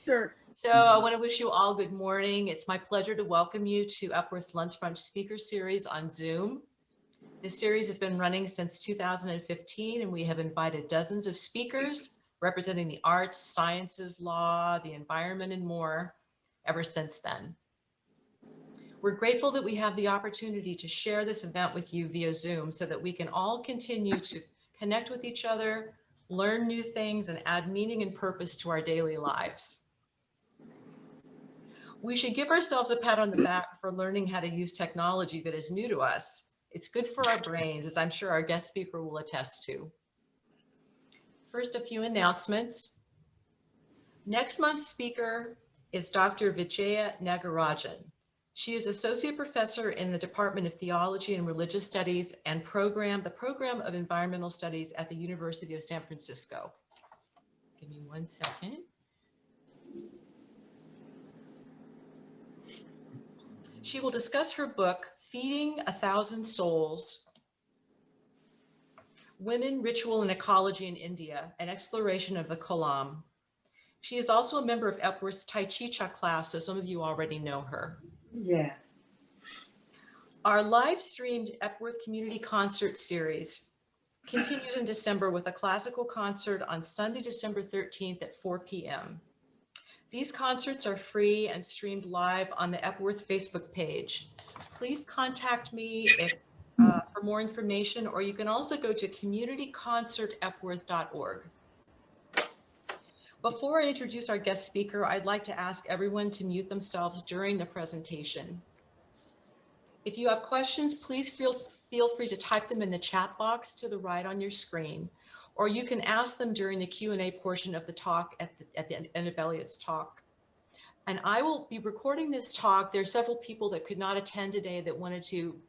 Sure. So I want to wish you all good morning. It's my pleasure to welcome you to Epworth's Lunch Brunch Speaker Series on Zoom. This series has been running since 2015, and we have invited dozens of speakers representing the arts, sciences, law, the environment, and more ever since then. We're grateful that we have the opportunity to share this event with you via Zoom so that we can all continue to connect with each other, learn new things, and add meaning and purpose to our daily lives. We should give ourselves a pat on the back for learning how to use technology that is new to us. It's good for our brains, as I'm sure our guest speaker will attest to. First, a few announcements. Next month's speaker is Dr. Vijaya Nagarajan. She is Associate Professor in the Department of Theology and Religious Studies and the Program of Environmental Studies at the University of San Francisco. Give me 1 second. She will discuss her book, Feeding 1,000 Souls, Women, Ritual, and Ecology in India, an exploration of the Kolam. She is also a member of Epworth's Tai Chi class, so some of you already know her. Yeah. Our live-streamed Epworth Community Concert Series continues in December with a classical concert on Sunday, December 13th at 4 p.m. These concerts are free and streamed live on the Epworth Facebook page. Please contact me for more information, or you can also go to communityconcertepworth.org. Before I introduce our guest speaker, I'd like to ask everyone to mute themselves during the presentation. If you have questions, please feel free to type them in the chat box to the right on your screen, or you can ask them during the Q&A portion of the talk at the end of Elliott's talk. And I will be recording this talk. There are several people that could not attend today that wanted to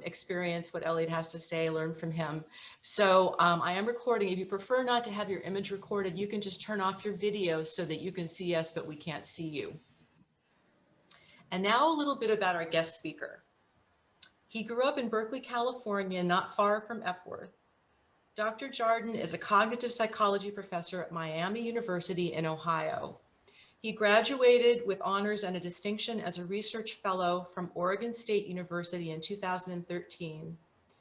experience what Elliott has to say, learn from him. So I am recording. If you prefer not to have your image recorded, you can just turn off your video so that you can see us, but we can't see you. And now a little bit about our guest speaker. He grew up in Berkeley, California, not far from Epworth. Dr. Jardin is a cognitive psychology professor at Miami University in Ohio. He graduated with honors and a distinction as a research fellow from Oregon State University in 2013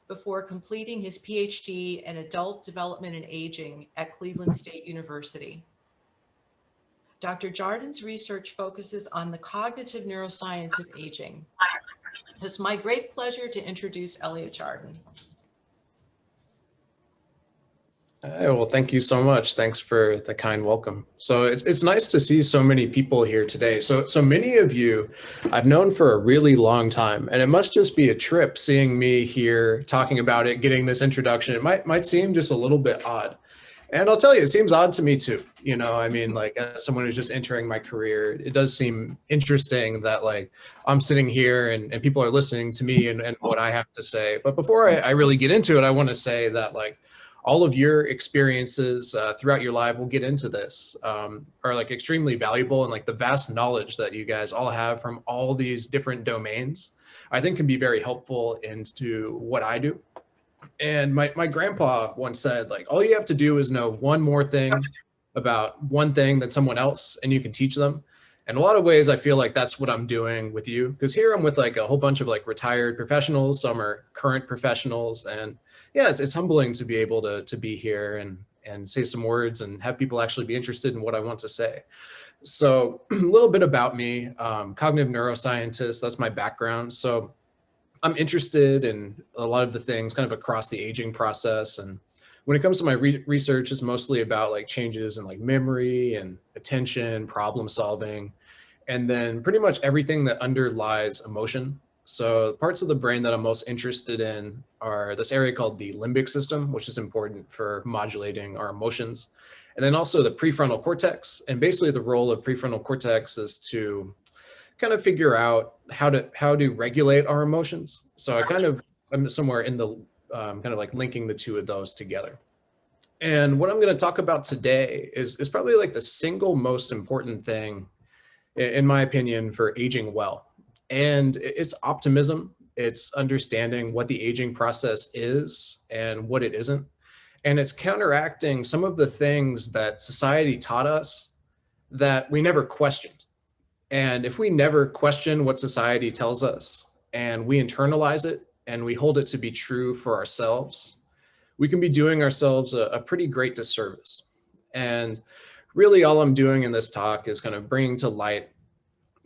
before completing his PhD in adult development and aging at Cleveland State University. Dr. Jardin's research focuses on the cognitive neuroscience of aging. It's my great pleasure to introduce Elliott Jardin. Well, thank you so much. Thanks for the kind welcome. So it's nice to see so many people here today. So many of you I've known for a really long time, and it must just be a trip seeing me here talking about it, getting this introduction. It might seem just a little bit odd. And I'll tell you, it seems odd to me too. You know, I mean, like as someone who's just entering my career, it does seem interesting that like I'm sitting here and people are listening to me and what I have to say. But before I really get into it, I want to say that like all of your experiences throughout your life, we'll get into this, are like extremely valuable, and like the vast knowledge that you guys all have from all these different domains, I think can be very helpful into what I do. And my grandpa once said, like, all you have to do is know one more thing about one thing than someone else, and you can teach them. In a lot of ways, I feel like that's what I'm doing with you, because here I'm with like a whole bunch of like retired professionals, some are current professionals, and yeah, it's humbling to be able to be here and say some words and have people actually be interested in what I want to say. So a little bit about me, cognitive neuroscientist, that's my background. So I'm interested in a lot of the things kind of across the aging process. And when it comes to my research, it's mostly about like changes in like memory and attention, problem solving, and then pretty much everything that underlies emotion. So parts of the brain that I'm most interested in are this area called the limbic system, which is important for modulating our emotions. And then also the prefrontal cortex. And basically the role of prefrontal cortex is to kind of figure out how to regulate our emotions. So I'm somewhere in the kind of like linking the two of those together. And what I'm going to talk about today is probably like the single most important thing, in my opinion, for aging well. And it's optimism. It's understanding what the aging process is and what it isn't. And it's counteracting some of the things that society taught us that we never questioned. And if we never question what society tells us and we internalize it and we hold it to be true for ourselves, we can be doing ourselves a pretty great disservice. And really all I'm doing in this talk is kind of bringing to light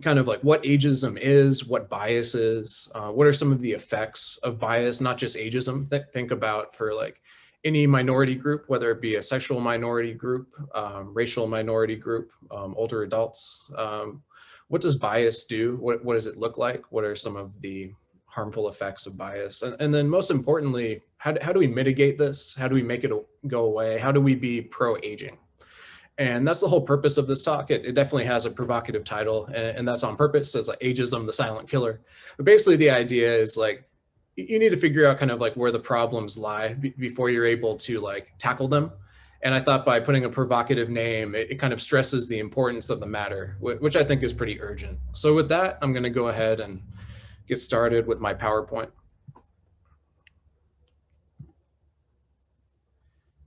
kind of like what ageism is, what bias is, what are some of the effects of bias, not just ageism. Think about for like any minority group, whether it be a sexual minority group, racial minority group, older adults. What does bias do? What does it look like? What are some of the harmful effects of bias? And then most importantly, how do we mitigate this? How do we make it go away? How do we be pro-aging? And that's the whole purpose of this talk. It definitely has a provocative title, and that's on purpose. It's like Ageism, the Silent Killer. But basically the idea is like, you need to figure out kind of like where the problems lie before you're able to like tackle them. And I thought by putting a provocative name, it kind of stresses the importance of the matter, which I think is pretty urgent. So with that, I'm going to go ahead and get started with my PowerPoint.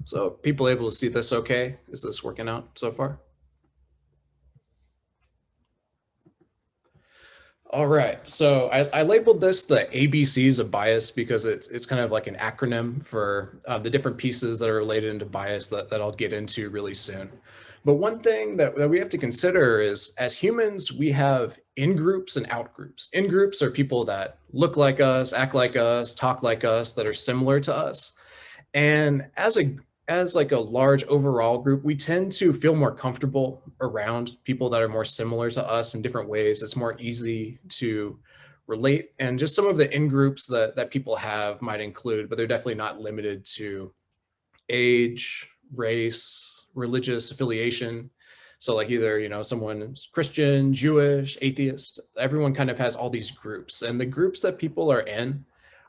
So people able to see this okay? Is this working out so far? All right, so I labeled this the ABCs of bias because it's kind of like an acronym for the different pieces that are related into bias that I'll get into really soon. But one thing that we have to consider is as humans, we have in-groups and out-groups. In-groups are people that look like us, act like us, talk like us, that are similar to us. And as like a large overall group, we tend to feel more comfortable around people that are more similar to us in different ways. It's more easy to relate. And just some of the in-groups that people have might include, but they're definitely not limited to age, race, religious affiliation. So like either, you know, someone's Christian, Jewish, atheist, everyone kind of has all these groups. And the groups that people are in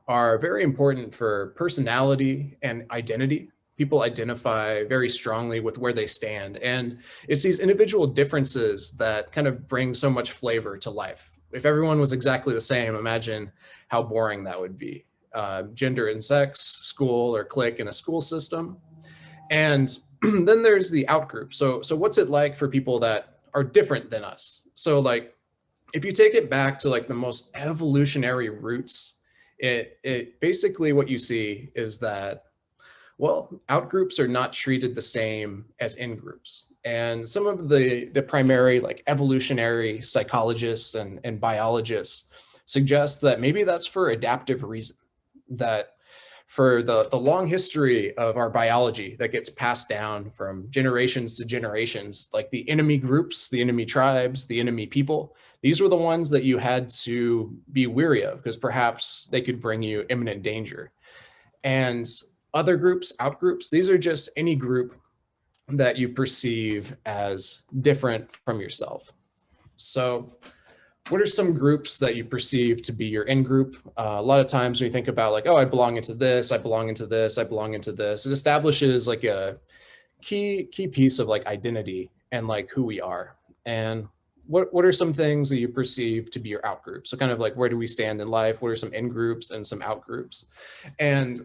are very important for personality and identity. People identify very strongly with where they stand. And it's these individual differences that kind of bring so much flavor to life. If everyone was exactly the same, imagine how boring that would be. Gender and sex, school or clique in a school system. And then there's the out group. So what's it like for people that are different than us? So like, if you take it back to like the most evolutionary roots, it basically what you see is that, well, out groups are not treated the same as in groups. And some of the primary like evolutionary psychologists and biologists suggest that maybe that's for adaptive reason, that for the long history of our biology that gets passed down from generations to generations, like the enemy groups, the enemy tribes, the enemy people, these were the ones that you had to be weary of because perhaps they could bring you imminent danger. And other groups, out groups, these are just any group that you perceive as different from yourself. So what are some groups that you perceive to be your in group? A lot of times when you think about like, oh, I belong into this, I belong into this, I belong into this, it establishes like a key piece of like identity and like who we are. And what are some things that you perceive to be your out group? So kind of like, where do we stand in life? What are some in groups and some out groups? And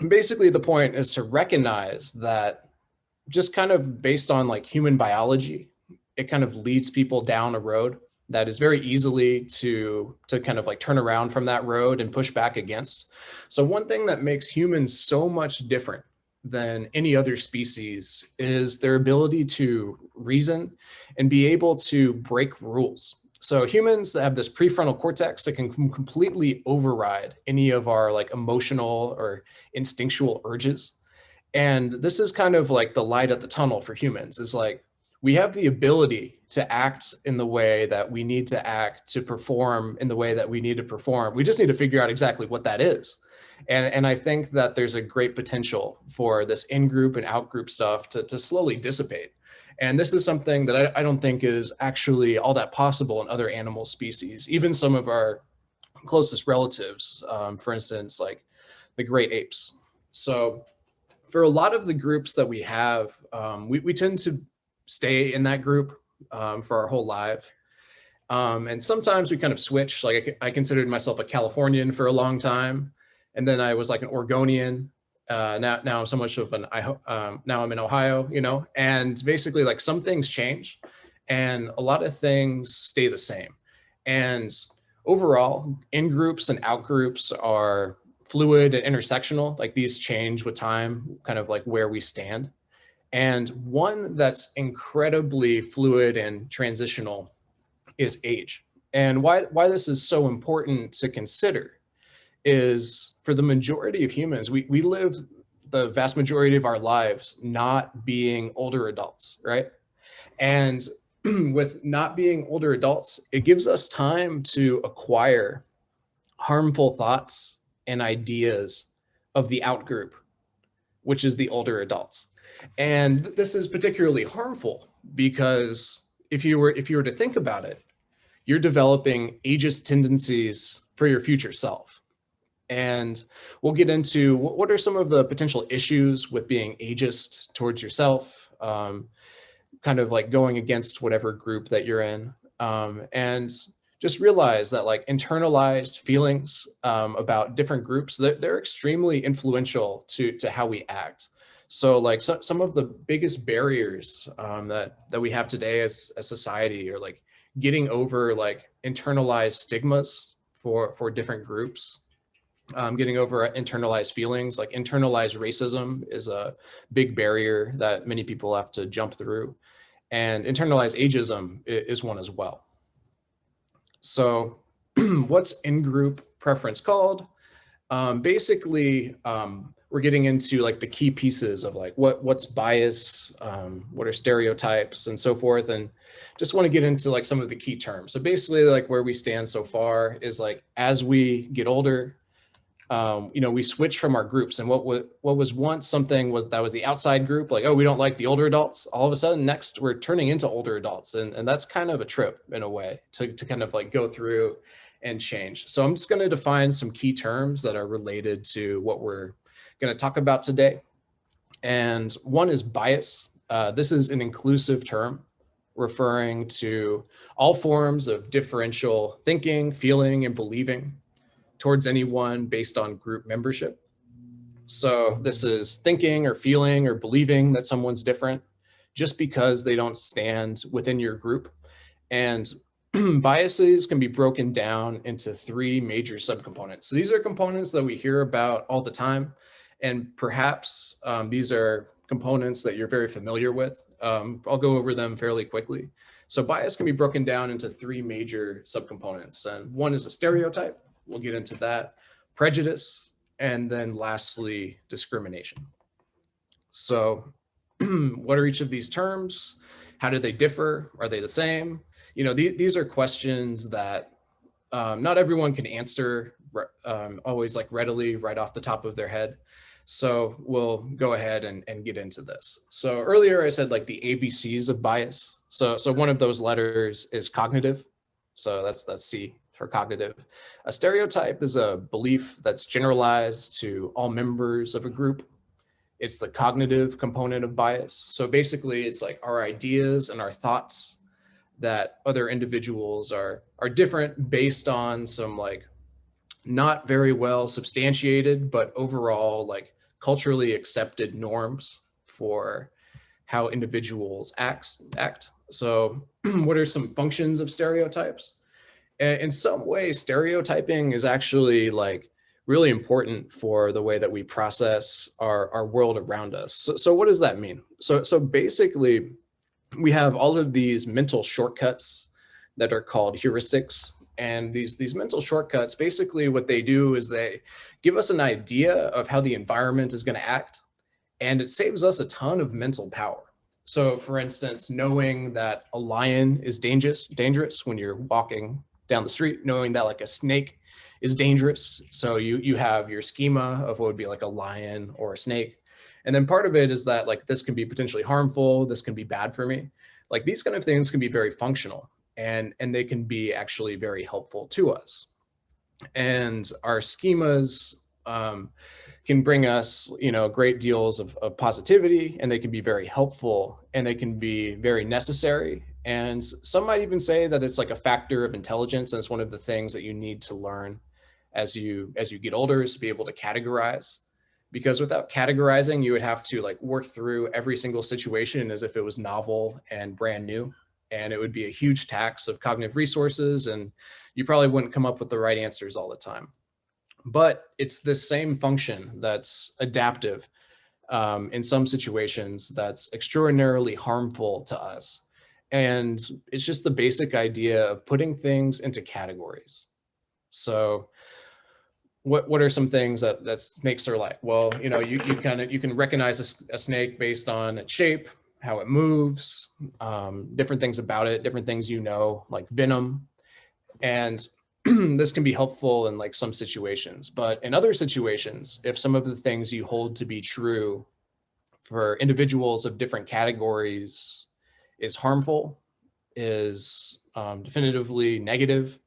basically the point is to recognize that just kind of based on like human biology, it kind of leads people down a road that is very easily to kind of like turn around from that road and push back against. So one thing that makes humans so much different than any other species is their ability to reason and be able to break rules. So humans that have this prefrontal cortex that can completely override any of our like emotional or instinctual urges. And this is kind of like the light at the tunnel for humans, is like, we have the ability to act in the way that we need to act, to perform in the way that we need to perform. We just need to figure out exactly what that is. And I think that there's a great potential for this in-group and out-group stuff to slowly dissipate. And this is something that I don't think is actually all that possible in other animal species, even some of our closest relatives, for instance, like the great apes. So for a lot of the groups that we have, we tend to stay in that group for our whole life. And sometimes we kind of switch. Like I considered myself a Californian for a long time. And then I was like an Oregonian. Now I'm so much of an, now I'm in Ohio, you know, and basically like some things change. and a lot of things stay the same. And overall, in-groups and out-groups are fluid and intersectional. Like these change with time, kind of like where we stand. And one that's incredibly fluid and transitional is age. And why this is so important to consider is, for the majority of humans, we live the vast majority of our lives not being older adults, right? And with not being older adults, it gives us time to acquire harmful thoughts and ideas of the out group, which is the older adults. And this is particularly harmful because if you were to think about it, you're developing ageist tendencies for your future self. And we'll get into what are some of the potential issues with being ageist towards yourself, kind of like going against whatever group that you're in. And just realize that like internalized feelings about different groups, they're extremely influential to how we act. So like some of the biggest barriers that we have today as a society are like getting over like internalized stigmas for different groups. Getting over internalized feelings, like internalized racism is a big barrier that many people have to jump through. And internalized ageism is one as well. So what's in-group preference called? Basically, we're getting into like the key pieces of like what's bias, what are stereotypes and so forth. And just want to get into like some of the key terms. So basically like where we stand so far is like, as we get older, we switch from our groups, and what was once something that was the outside group, like, oh, we don't like the older adults. All of a sudden, next we're turning into older adults, and that's kind of a trip in a way to kind of like go through and change. So I'm just going to define some key terms that are related to what we're going to talk about today. And one is bias. This is an inclusive term referring to all forms of differential thinking, feeling, and believing towards anyone based on group membership. So this is thinking or feeling or believing that someone's different just because they don't stand within your group. And biases can be broken down into three major subcomponents. So these are components that we hear about all the time. And perhaps these are components that you're very familiar with. I'll go over them fairly quickly. So bias can be broken down into three major subcomponents. And one is a stereotype. We'll get into that. Prejudice, and then lastly, discrimination. So what are each of these terms? How do they differ? Are they the same? These are questions that not everyone can answer always like readily right off the top of their head. So we'll go ahead and get into this. So earlier I said like the ABCs of bias. So one of those letters is cognitive. So that's C for cognitive. A stereotype is a belief that's generalized to all members of a group. It's the cognitive component of bias. So basically it's like our ideas and our thoughts that other individuals are different based on some like not very well substantiated, but overall like culturally accepted norms for how individuals act. So what are some functions of stereotypes? In some way, stereotyping is actually like really important for the way that we process our world around us. So what does that mean? So basically, we have all of these mental shortcuts that are called heuristics. And these mental shortcuts, basically what they do is they give us an idea of how the environment is going to act, and it saves us a ton of mental power. So for instance, knowing that a lion is dangerous when you're walking down the street, knowing that like a snake is dangerous. So you have your schema of what would be like a lion or a snake. And then part of it is that like, this can be potentially harmful. This can be bad for me. Like these kind of things can be very functional, and they can be actually very helpful to us. And our schemas can bring us, great deals of positivity, and they can be very helpful, and they can be very necessary. And some might even say that it's like a factor of intelligence, and it's one of the things that you need to learn as you get older, is to be able to categorize. Because without categorizing, you would have to like work through every single situation as if it was novel and brand new. and it would be a huge tax of cognitive resources, and you probably wouldn't come up with the right answers all the time. But it's the same function that's adaptive in some situations that's extraordinarily harmful to us. And it's just the basic idea of putting things into categories. So what are some things that snakes are like? Well, you know, you can recognize a snake based on its shape, how it moves, different things about it, different things, you know, like venom. And this can be helpful in like some situations, but in other situations, if some of the things you hold to be true for individuals of different categories is harmful, is definitively negative,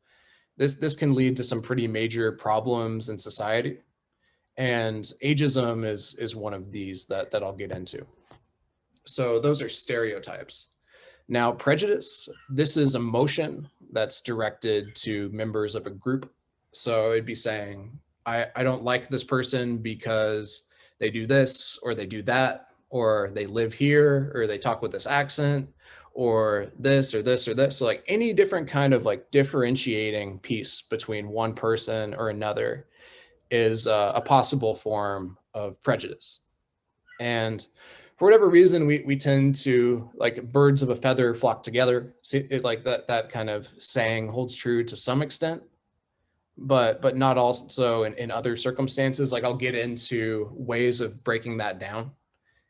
this can lead to some pretty major problems in society. And ageism is one of these that I'll get into. So those are stereotypes. Now, prejudice, this is emotion that's directed to members of a group. So it'd be saying, I don't like this person because they do this, or they do that, or they live here, or they talk with this accent, or this, or this, or this. So like any different kind of like differentiating piece between one person or another is a possible form of prejudice. And for whatever reason, we tend to, like, birds of a feather flock together. See, it, like that kind of saying holds true to some extent, but not also in other circumstances. Like I'll get into ways of breaking that down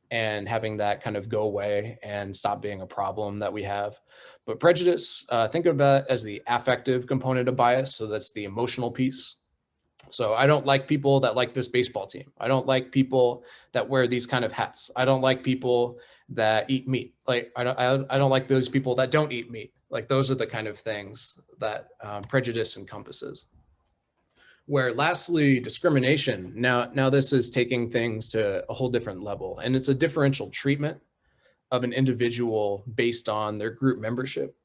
and having that kind of go away and stop being a problem that we have. But prejudice, think of that as the affective component of bias. So that's the emotional piece. So I don't like people that like this baseball team. I don't like people that wear these kind of hats. I don't like people that eat meat. Like I don't like those people that don't eat meat. Like those are the kind of things that prejudice encompasses. Where lastly, discrimination. Now this is taking things to a whole different level, and it's a differential treatment of an individual based on their group membership.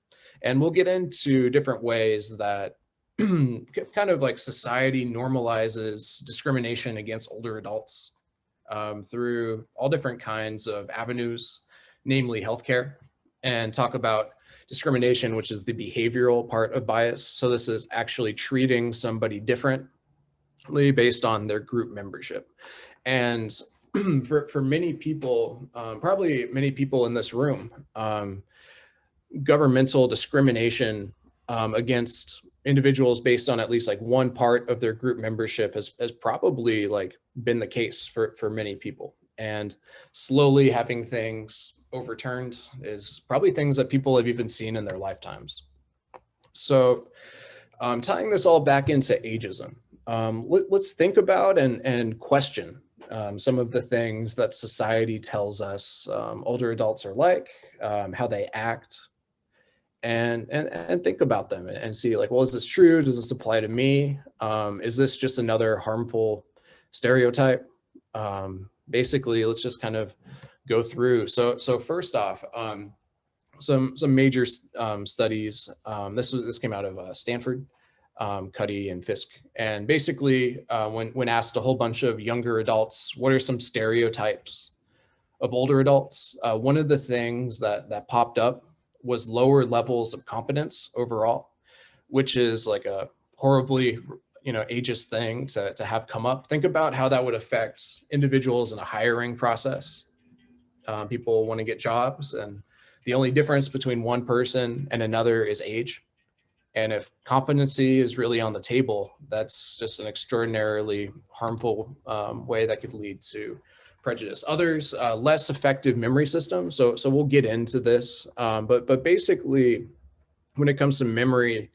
And we'll get into different ways that kind of like society normalizes discrimination against older adults through all different kinds of avenues, namely healthcare, and talk about discrimination, which is the behavioral part of bias. So this is actually treating somebody differently based on their group membership. And for many people, probably many people in this room, governmental discrimination against individuals based on at least like one part of their group membership has probably like been the case for many people. And slowly having things overturned is probably things that people have even seen in their lifetimes. So tying this all back into ageism, let's think about and question some of the things that society tells us older adults are like, how they act, and think about them and see like, well, is this true? Does this apply to me? Is this just another harmful stereotype? Basically, let's just kind of go through. So first off, some major studies. This came out of Stanford, Cuddy and Fisk, and basically when asked a whole bunch of younger adults, what are some stereotypes of older adults? One of the things that popped up was lower levels of competence overall, which is like a horribly, ageist thing to have come up. Think about how that would affect individuals in a hiring process. People want to get jobs, and the only difference between one person and another is age. And if competency is really on the table, that's just an extraordinarily harmful way that could lead to prejudice. Others, less effective memory systems. So we'll get into this, but basically, when it comes to memory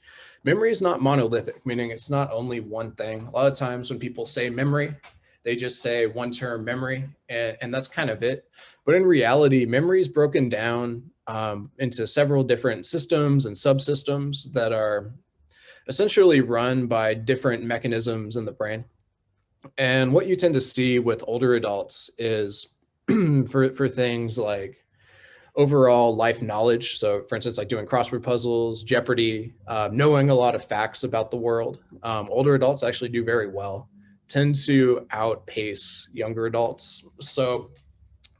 is not monolithic, meaning it's not only one thing. A lot of times when people say memory, they just say one term, memory, and that's kind of it. But in reality, memory is broken down into several different systems and subsystems that are essentially run by different mechanisms in the brain. And what you tend to see with older adults is for things like overall life knowledge. So for instance, like doing crossword puzzles, Jeopardy, knowing a lot of facts about the world. Older adults actually do very well, tend to outpace younger adults. So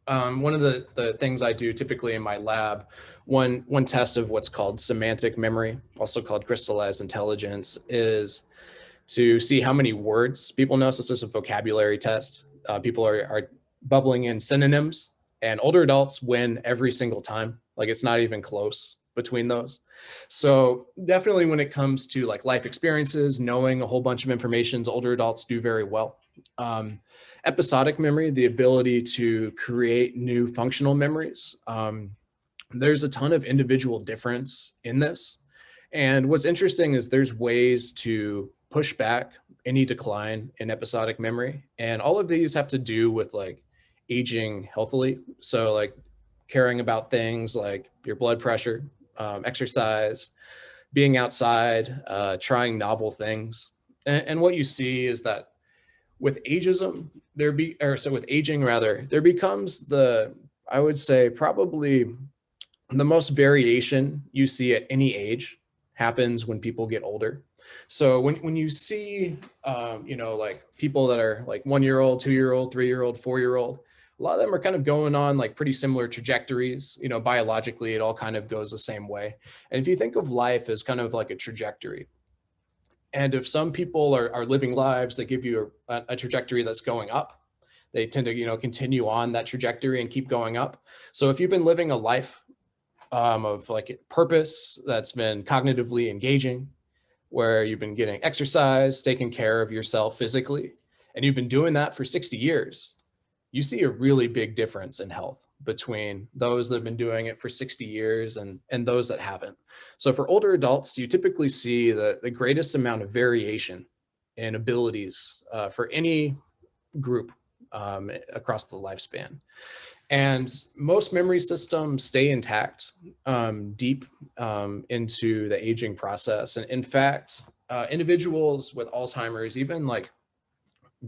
One of the things I do typically in my lab, one test of what's called semantic memory, also called crystallized intelligence, is to see how many words people know. So it's just a vocabulary test. People are bubbling in synonyms, and older adults win every single time. Like it's not even close between those. So definitely when it comes to like life experiences, knowing a whole bunch of information, older adults do very well. Episodic memory, the ability to create new functional memories. There's a ton of individual difference in this. And what's interesting is there's ways to push back any decline in episodic memory. And all of these have to do with like aging healthily. So like caring about things like your blood pressure, exercise, being outside, trying novel things. And what you see is that with ageism, with aging rather, there becomes I would say probably the most variation you see at any age happens when people get older. So when you see, like people that are like 1-year-old, 2-year-old, 3-year-old, 4-year-old, a lot of them are kind of going on like pretty similar trajectories. Biologically, it all kind of goes the same way. And if you think of life as kind of like a trajectory, and if some people are living lives that give you a trajectory that's going up, they tend to, continue on that trajectory and keep going up. So if you've been living a life of like purpose that's been cognitively engaging, where you've been getting exercise, taking care of yourself physically, and you've been doing that for 60 years, you see a really big difference in health between those that have been doing it for 60 years and those that haven't. So for older adults, you typically see the greatest amount of variation in abilities for any group across the lifespan. And most memory systems stay intact deep into the aging process. And in fact, individuals with Alzheimer's, even like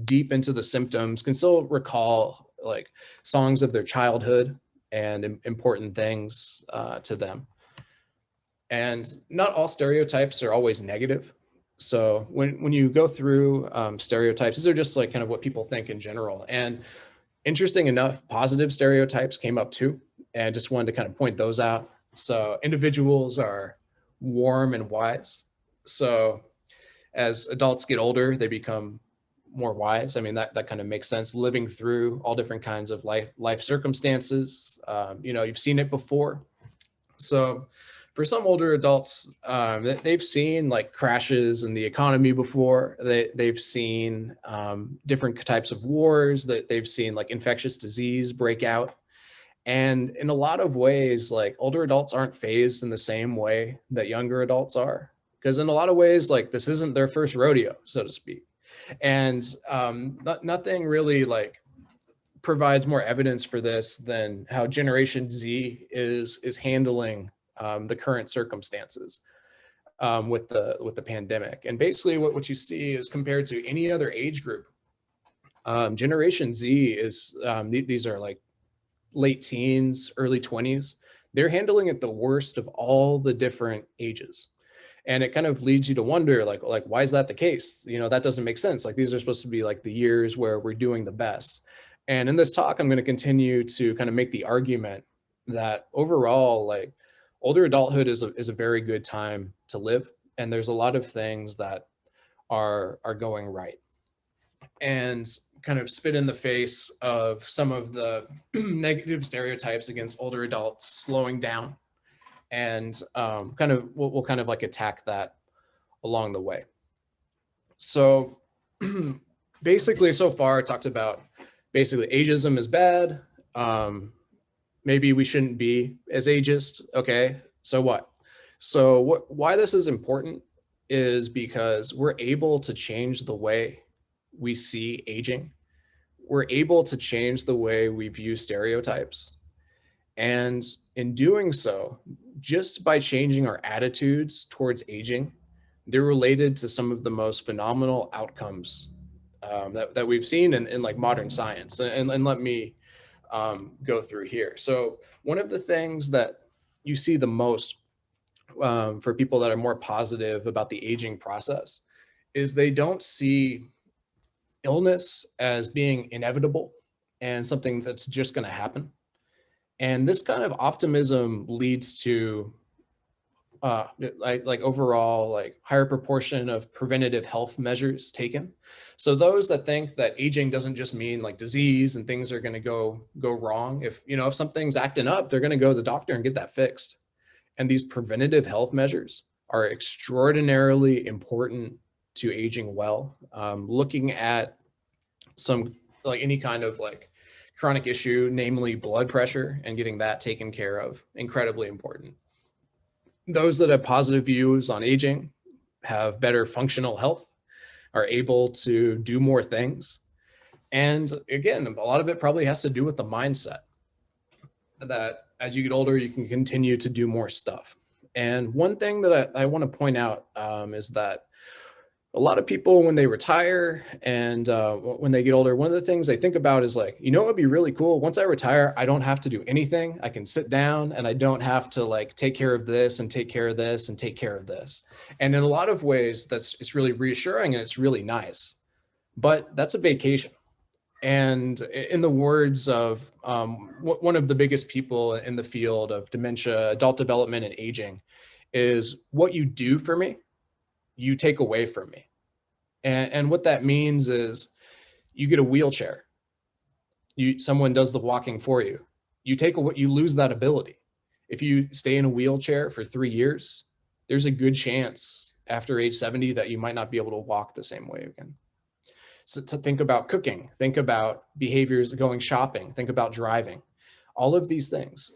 deep into the symptoms, can still recall like songs of their childhood and important things to them. And not all stereotypes are always negative. So when you go through stereotypes, these are just like kind of what people think in general. And interesting enough, positive stereotypes came up too, and just wanted to kind of point those out. So individuals are warm and wise. So as adults get older, they become more wise. I mean, that kind of makes sense, living through all different kinds of life circumstances. You've seen it before. So for some older adults, they've seen like crashes in the economy before. They've seen different types of wars, that they've seen like infectious disease break out. And in a lot of ways, like older adults aren't phased in the same way that younger adults are. Because in a lot of ways, like this isn't their first rodeo, so to speak. And nothing really like provides more evidence for this than how Generation Z is handling the current circumstances with the pandemic. And basically what you see is, compared to any other age group, Generation Z is, these are like late teens, early 20s. They're handling it the worst of all the different ages. And it kind of leads you to wonder, like why is that the case? That doesn't make sense. Like these are supposed to be like the years where we're doing the best. And in this talk, I'm going to continue to kind of make the argument that overall, like older adulthood is a very good time to live. And there's a lot of things that are going right. And kind of spit in the face of some of the negative stereotypes against older adults slowing down. And we'll kind of like attack that along the way. So basically, so far I talked about basically ageism is bad. Maybe we shouldn't be as ageist. Okay, so what? So why this is important is because we're able to change the way we see aging. We're able to change the way we view stereotypes. And in doing so, just by changing our attitudes towards aging, they're related to some of the most phenomenal outcomes that we've seen in like modern science. And let me go through here. So one of the things that you see the most for people that are more positive about the aging process is they don't see illness as being inevitable and something that's just going to happen. And this kind of optimism leads to like overall like higher proportion of preventative health measures taken. So those that think that aging doesn't just mean like disease and things are going to go wrong. If if something's acting up, they're going to go to the doctor and get that fixed. And these preventative health measures are extraordinarily important to aging well. Looking at some like any kind of like chronic issue, namely blood pressure, and getting that taken care of, incredibly important. Those that have positive views on aging have better functional health, are able to do more things. And again, a lot of it probably has to do with the mindset that as you get older, you can continue to do more stuff. And one thing that I want to point out is that a lot of people, when they retire and when they get older, one of the things they think about is like, it would be really cool. Once I retire, I don't have to do anything. I can sit down and I don't have to like take care of this and take care of this and take care of this. And in a lot of ways, it's really reassuring and it's really nice. But that's a vacation. And in the words of one of the biggest people in the field of dementia, adult development, and aging, is what you do for me, you take away from me. And what that means is you get a wheelchair. Someone does the walking for you. You lose that ability. If you stay in a wheelchair for 3 years, there's a good chance after age 70 that you might not be able to walk the same way again. So to think about cooking, think about behaviors, going shopping, think about driving, all of these things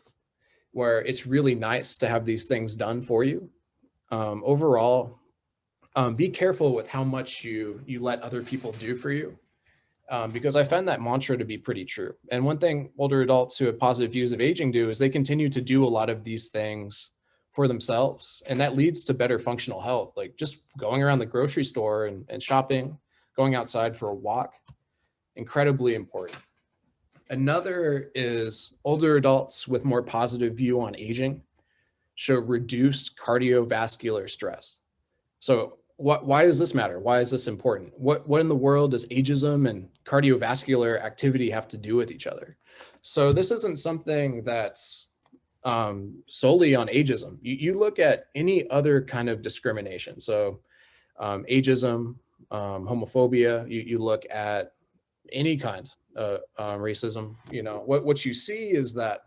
where it's really nice to have these things done for you. Overall, be careful with how much you let other people do for you, because I find that mantra to be pretty true. And one thing older adults who have positive views of aging do is they continue to do a lot of these things for themselves. And that leads to better functional health, like just going around the grocery store and shopping, going outside for a walk, incredibly important. Another is older adults with more positive view on aging show reduced cardiovascular stress. So why does this matter? Why is this important? What in the world does ageism and cardiovascular activity have to do with each other? So this isn't something that's solely on ageism. You look at any other kind of discrimination. So ageism, homophobia, you look at any kind of racism, what you see is that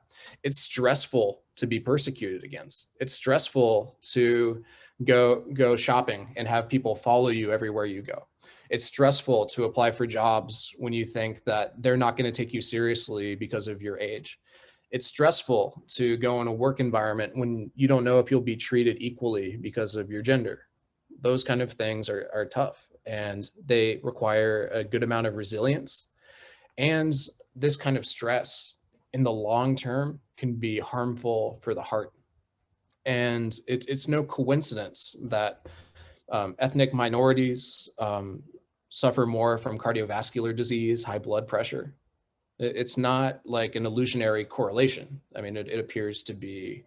it's stressful to be persecuted against. It's stressful to go shopping and have people follow you everywhere you go. It's stressful to apply for jobs when you think that they're not going to take you seriously because of your age. It's stressful to go in a work environment when you don't know if you'll be treated equally because of your gender. Those kind of things are tough, and they require a good amount of resilience. And this kind of stress in the long term can be harmful for the heart. And it's no coincidence that ethnic minorities suffer more from cardiovascular disease, high blood pressure. It's not like an illusionary correlation. I mean, it appears to be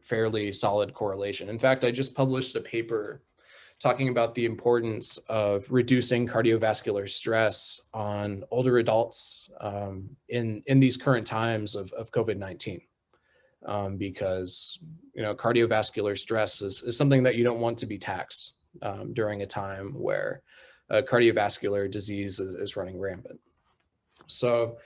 fairly solid correlation. In fact, I just published a paper talking about the importance of reducing cardiovascular stress on older adults in these current times of COVID-19, because cardiovascular stress is something that you don't want to be taxed during a time where cardiovascular disease is running rampant. So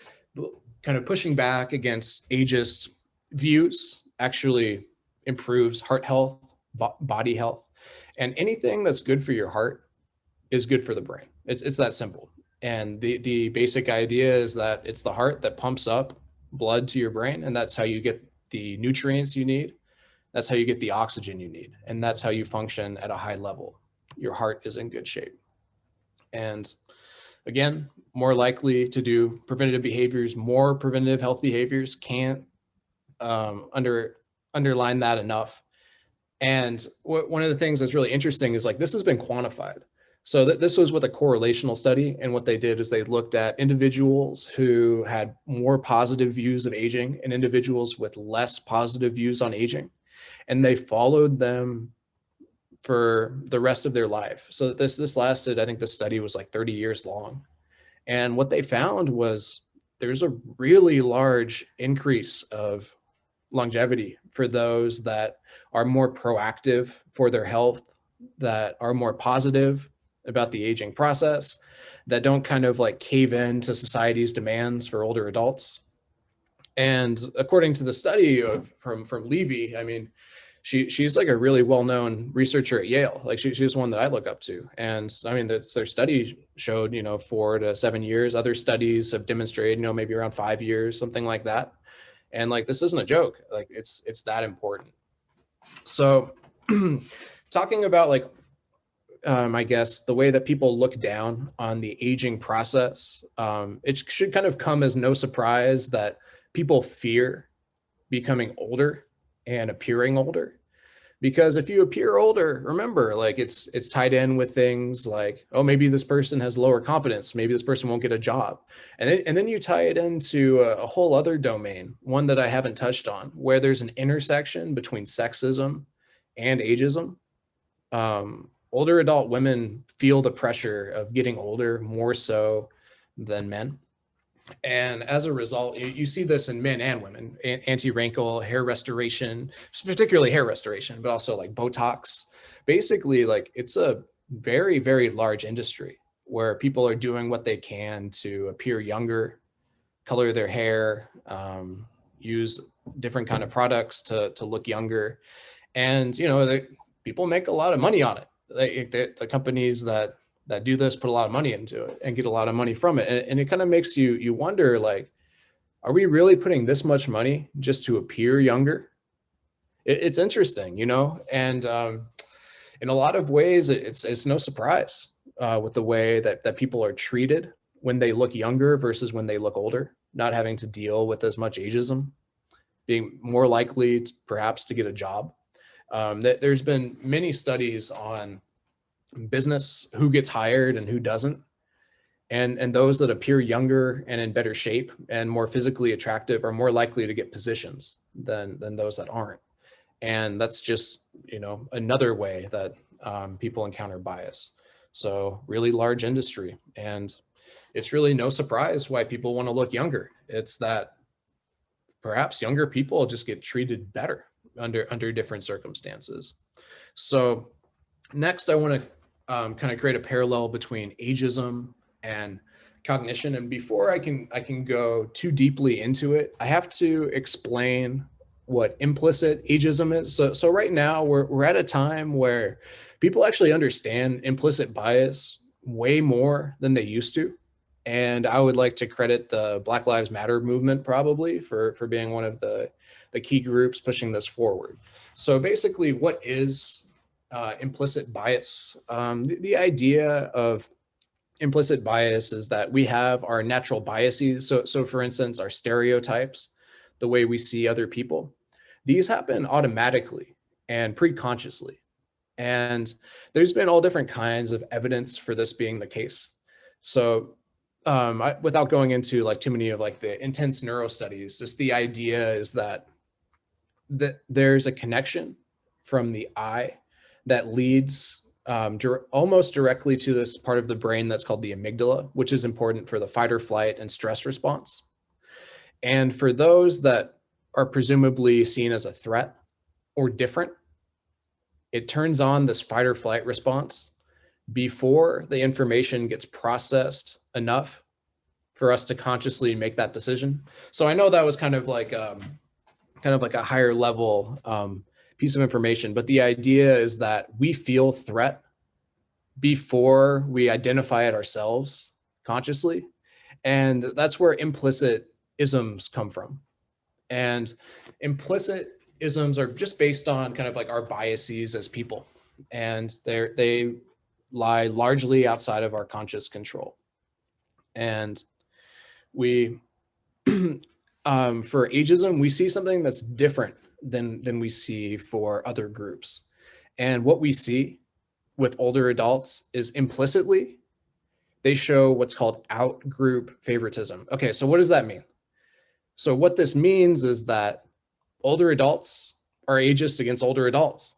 kind of pushing back against ageist views actually improves heart health, body health, and anything that's good for your heart is good for the brain. It's that simple. And the basic idea is that it's the heart that pumps up blood to your brain, and that's how you get the nutrients you need. That's how you get the oxygen you need. And that's how you function at a high level. Your heart is in good shape. And again, more likely to do preventative behaviors, more preventative health behaviors. Can't underline that enough. And one of the things that's really interesting is like this has been quantified. So this was with a correlational study, and what they did is they looked at individuals who had more positive views of aging and individuals with less positive views on aging, and they followed them for the rest of their life. So this lasted, I think the study was like 30 years long, And what they found was there's a really large increase of longevity for those that are more proactive for their health, that are more positive about the aging process, that don't kind of like cave in to society's demands for older adults. And according to the study from Levy, I mean, she's like a really well-known researcher at Yale. Like she's one that I look up to. And I mean, their study showed, 4 to 7 years. Other studies have demonstrated, maybe around 5 years, something like that. And like, this isn't a joke. Like it's that important. So talking about like, I guess the way that people look down on the aging process, it should kind of come as no surprise that people fear becoming older and appearing older. Because if you appear older, remember, like it's tied in with things like, oh, maybe this person has lower competence, maybe this person won't get a job. And then you tie it into a whole other domain, one that I haven't touched on, where there's an intersection between sexism and ageism. Older adult women feel the pressure of getting older more so than men. And as a result, you see this in men and women: anti-wrinkle, hair restoration, particularly hair restoration, but also like Botox. Basically, like it's a very, very large industry where people are doing what they can to appear younger, color their hair, use different kind of products to look younger. And, people make a lot of money on it. The companies that do this put a lot of money into it and get a lot of money from it. And it kind of makes you wonder, like, are we really putting this much money just to appear younger? It's interesting, and in a lot of ways, it's no surprise with the way that people are treated when they look younger versus when they look older, not having to deal with as much ageism, being more likely perhaps to get a job. There's been many studies on business, who gets hired and who doesn't. And those that appear younger and in better shape and more physically attractive are more likely to get positions than those that aren't. And that's just, another way that people encounter bias. So really large industry. And it's really no surprise why people want to look younger. It's that perhaps younger people just get treated better under different circumstances. So next, I want to kind of create a parallel between ageism and cognition. And before I can go too deeply into it, I have to explain what implicit ageism is. So right now we're at a time where people actually understand implicit bias way more than they used to. And I would like to credit the Black Lives Matter movement probably for being one of the key groups pushing this forward. So basically, what is implicit bias? The idea of implicit bias is that we have our natural biases. So for instance, our stereotypes, the way we see other people, these happen automatically and pre-consciously. And there's been all different kinds of evidence for this being the case. So without going into like too many of like the intense neuro studies, just the idea is that there's a connection from the eye that leads almost directly to this part of the brain that's called the amygdala, which is important for the fight or flight and stress response. And for those that are presumably seen as a threat or different, it turns on this fight or flight response before the information gets processed enough for us to consciously make that decision. So I know that was kind of like a higher level piece of information, but the idea is that we feel threat before we identify it ourselves consciously. And that's where implicit isms come from. And implicit isms are just based on kind of like our biases as people. And they lie largely outside of our conscious control. And we, for ageism, we see something that's different than we see for other groups. And what we see with older adults is implicitly, they show what's called out-group favoritism. Okay, so what does that mean? So what this means is that older adults are ageist against older adults.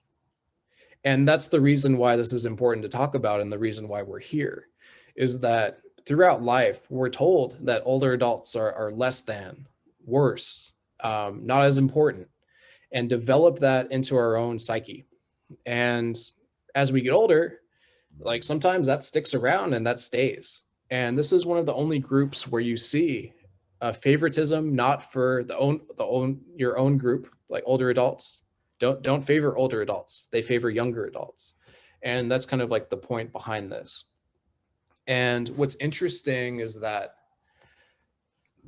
And that's the reason why this is important to talk about, and the reason why we're here is that throughout life, we're told that older adults are less than, worse, not as important, and develop that into our own psyche. And as we get older, like sometimes that sticks around and that stays. And this is one of the only groups where you see favoritism, not for your own group, like older adults. Don't favor older adults. They favor younger adults. And that's kind of like the point behind this. And what's interesting is that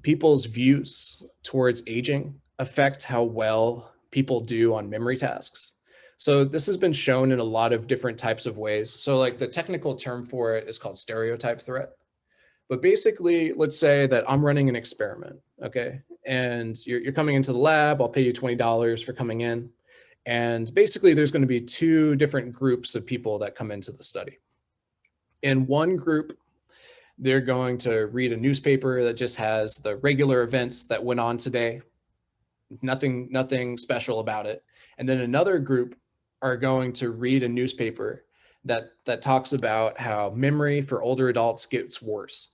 people's views towards aging affect how well people do on memory tasks. So this has been shown in a lot of different types of ways. So like the technical term for it is called stereotype threat. But basically, let's say that I'm running an experiment, okay? And you're coming into the lab, I'll pay you $20 for coming in. And basically there's going to be two different groups of people that come into the study. In one group, they're going to read a newspaper that just has the regular events that went on today, nothing special about it. And then another group are going to read a newspaper that talks about how memory for older adults gets worse.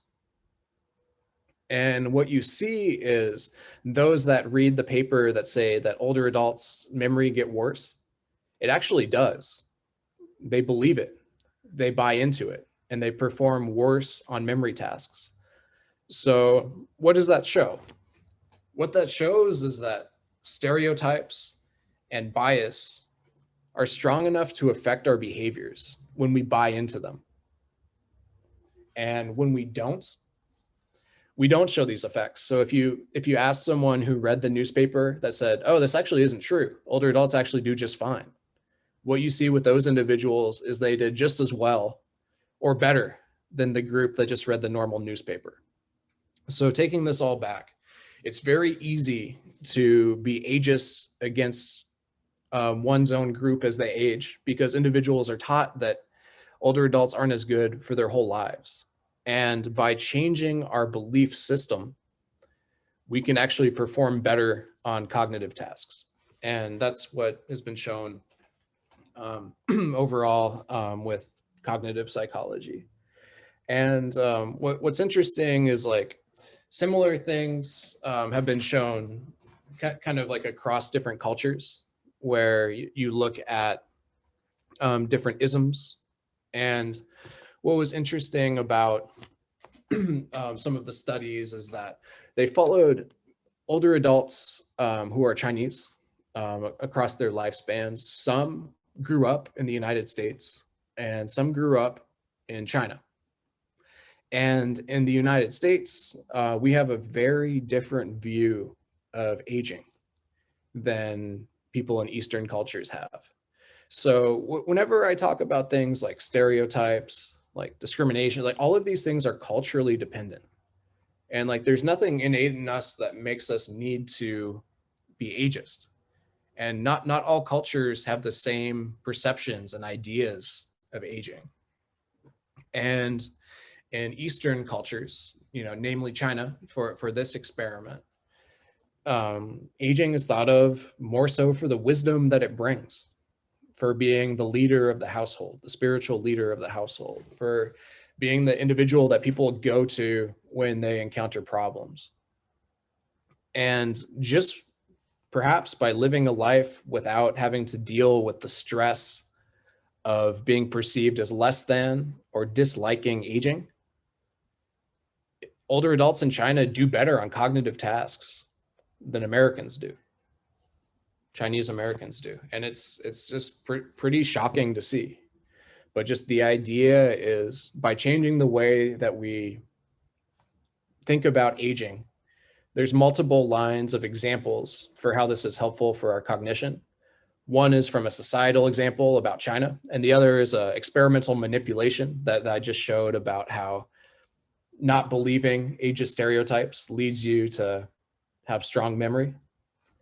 And what you see is those that read the paper that say that older adults' memory get worse, it actually does. They believe it, they buy into it, and they perform worse on memory tasks. So what does that show? What that shows is that stereotypes and bias are strong enough to affect our behaviors when we buy into them. And when we don't show these effects. So if you ask someone who read the newspaper that said, oh, this actually isn't true, older adults actually do just fine, what you see with those individuals is they did just as well or better than the group that just read the normal newspaper. So taking this all back, it's very easy to be ageist against one's own group as they age, because individuals are taught that older adults aren't as good for their whole lives. And by changing our belief system, we can actually perform better on cognitive tasks. And that's what has been shown overall with cognitive psychology. And what's interesting is like similar things have been shown kind of like across different cultures, where you look at different isms. And what was interesting about some of the studies is that they followed older adults who are Chinese across their lifespans. Some grew up in the United States and some grew up in China. And in the United States, we have a very different view of aging than people in Eastern cultures have. So whenever I talk about things like stereotypes, like discrimination, like all of these things are culturally dependent. And like there's nothing innate in us that makes us need to be ageist. And not all cultures have the same perceptions and ideas of aging. And in Eastern cultures, namely China, for this experiment, aging is thought of more so for the wisdom that it brings, for being the leader of the household, the spiritual leader of the household, for being the individual that people go to when they encounter problems. And just perhaps by living a life without having to deal with the stress of being perceived as less than or disliking aging, older adults in China do better on cognitive tasks than Americans do. Chinese Americans do. And it's just pretty shocking to see. But just the idea is by changing the way that we think about aging, there's multiple lines of examples for how this is helpful for our cognition. One is from a societal example about China, and the other is experimental manipulation that I just showed about how not believing ageist stereotypes leads you to have strong memory.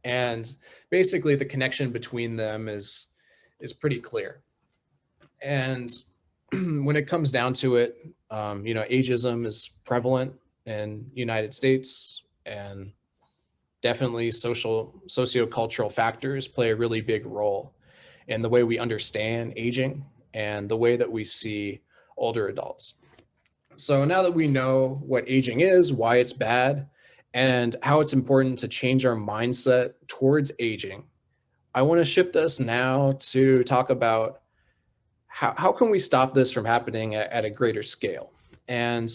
And basically the connection between them is pretty clear. And when it comes down to it, ageism is prevalent in the United States, and definitely sociocultural factors play a really big role in the way we understand aging and the way that we see older adults. So now that we know what aging is, why it's bad, and how it's important to change our mindset towards aging, I want to shift us now to talk about how can we stop this from happening at a greater scale. And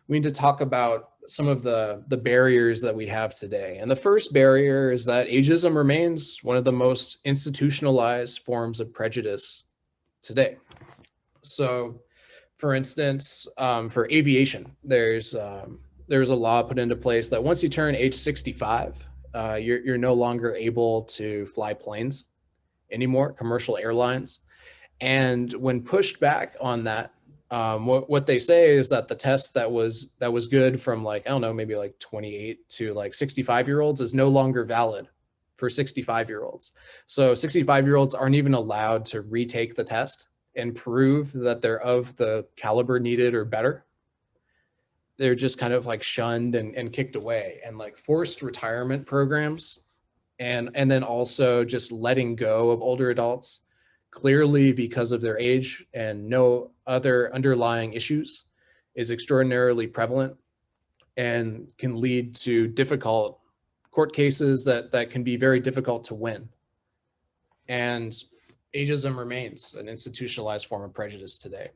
we need to talk about some of the barriers that we have today. And the first barrier is that ageism remains one of the most institutionalized forms of prejudice today. So, for instance, for aviation, there's a law put into place that once you turn age 65, you're no longer able to fly planes anymore, commercial airlines. And when pushed back on that, what they say is that the test that was good from, like, I don't know, maybe like 28 to like 65-year-olds is no longer valid for 65-year-olds. So 65-year-olds aren't even allowed to retake the test and prove that they're of the caliber needed or better. They're just kind of like shunned and kicked away, and like forced retirement programs, and then also just letting go of older adults clearly because of their age and no other underlying issues is extraordinarily prevalent and can lead to difficult court cases that can be very difficult to win. And ageism remains an institutionalized form of prejudice today.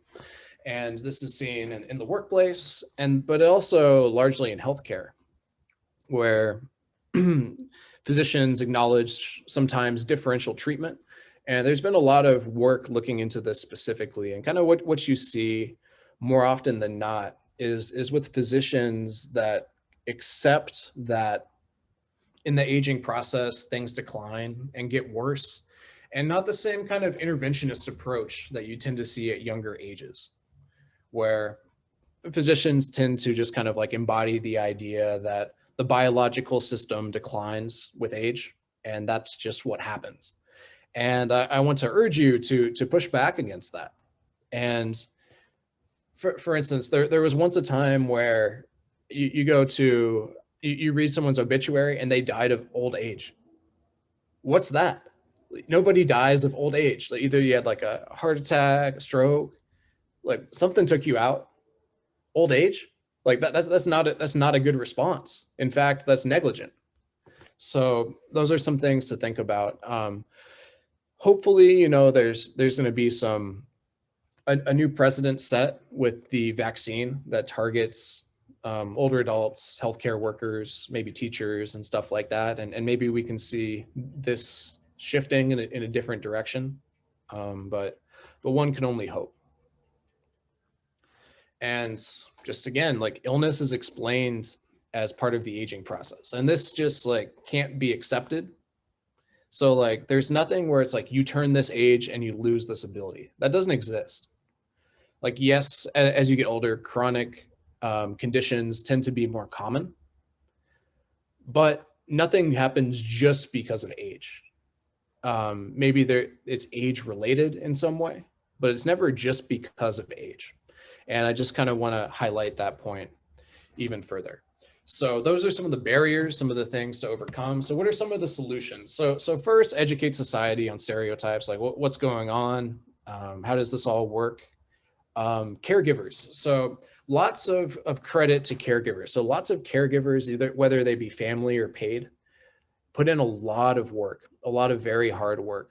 And this is seen in the workplace, but also largely in healthcare, where physicians acknowledge sometimes differential treatment. And there's been a lot of work looking into this specifically. And kind of what you see more often than not is with physicians that accept that in the aging process, things decline and get worse, and not the same kind of interventionist approach that you tend to see at younger ages, where physicians tend to just kind of like embody the idea that the biological system declines with age, and that's just what happens. And I want to urge you to push back against that. And for instance, there was once a time where you read someone's obituary and they died of old age. What's that? Nobody dies of old age. Like, either you had like a heart attack, a stroke, like something took you out. Old age, like that's not a good response. In fact, that's negligent. So those are some things to think about. Hopefully, there's going to be a new precedent set with the vaccine that targets older adults, healthcare workers, maybe teachers and stuff like that. And maybe we can see this shifting in a different direction. But one can only hope. And just again, like, illness is explained as part of the aging process. And this just like can't be accepted. So like, there's nothing where it's like you turn this age and you lose this ability. That doesn't exist. Like, yes, as you get older, chronic conditions tend to be more common, but nothing happens just because of age. Maybe it's age related in some way, but it's never just because of age. And I just kind of want to highlight that point even further. So those are some of the barriers, some of the things to overcome. So what are some of the solutions? So first, educate society on stereotypes, like what's going on? How does this all work? Caregivers. So lots of credit to caregivers. So lots of caregivers, either whether they be family or paid, put in a lot of work, a lot of very hard work.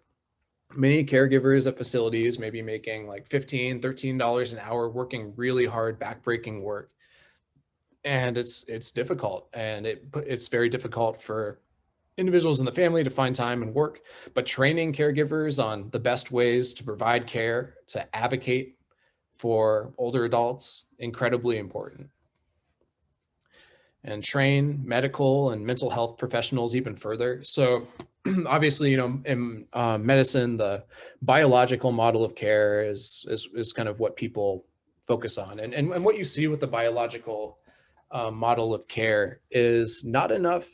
Many caregivers at facilities may be making like $15, $13 an hour, working really hard, backbreaking work. And it's difficult, and it's very difficult for individuals in the family to find time and work. But training caregivers on the best ways to provide care, to advocate for older adults, incredibly important. And train medical and mental health professionals even further. So obviously, in medicine, the biological model of care is kind of what people focus on. And what you see with the biological model of care is not enough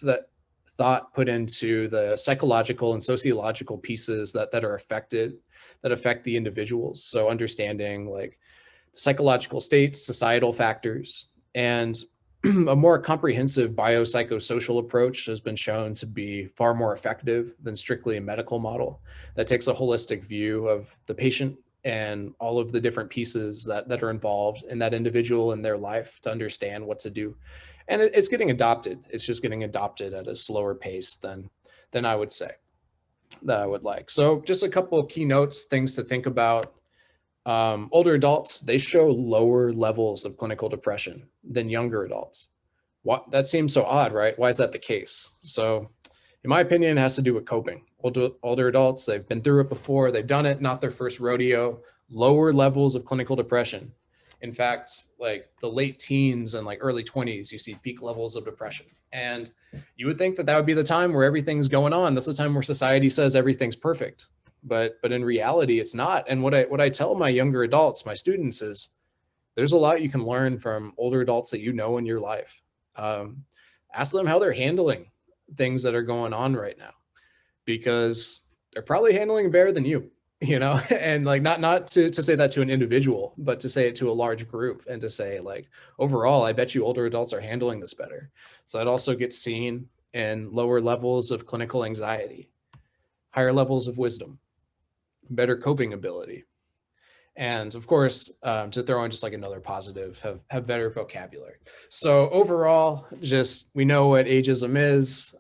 thought put into the psychological and sociological pieces that affect the individuals. So understanding like psychological states, societal factors, and a more comprehensive biopsychosocial approach has been shown to be far more effective than strictly a medical model that takes a holistic view of the patient and all of the different pieces that are involved in that individual in their life to understand what to do. And it's getting adopted. It's just getting adopted at a slower pace than I would say that I would like. So just a couple of keynotes, things to think about. Older adults, they show lower levels of clinical depression than younger adults. That seems so odd, right? Why is that the case? So in my opinion, it has to do with coping. Older adults, they've been through it before, they've done it, not their first rodeo. Lower levels of clinical depression. In fact, like the late teens and like early 20s, you see peak levels of depression. And you would think that that would be the time where everything's going on. That's the time where society says everything's perfect. But in reality, it's not. And what I tell my younger adults, my students, is there's a lot you can learn from older adults that you know in your life. Ask them how they're handling things that are going on right now, because they're probably handling it better than you, you know. And like not to say that to an individual, but to say it to a large group, and to say like, overall, I bet you older adults are handling this better. So that also gets seen in lower levels of clinical anxiety, higher levels of wisdom, better coping ability. And of course, to throw in just like another positive, have better vocabulary. So overall, just we know what ageism is.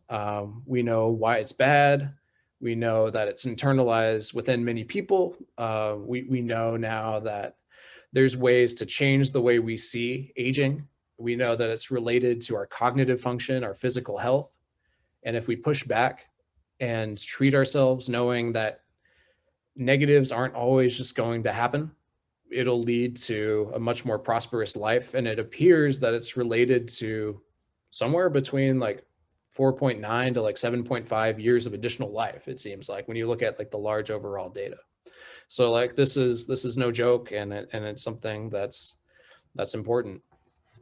We know why it's bad. We know that it's internalized within many people. We know now that there's ways to change the way we see aging. We know that it's related to our cognitive function, our physical health. And if we push back and treat ourselves knowing that negatives aren't always just going to happen, it'll lead to a much more prosperous life. And it appears that it's related to somewhere between like 4.9 to like 7.5 years of additional life, it seems like, when you look at like the large overall data. So like this is no joke, and it's something that's important.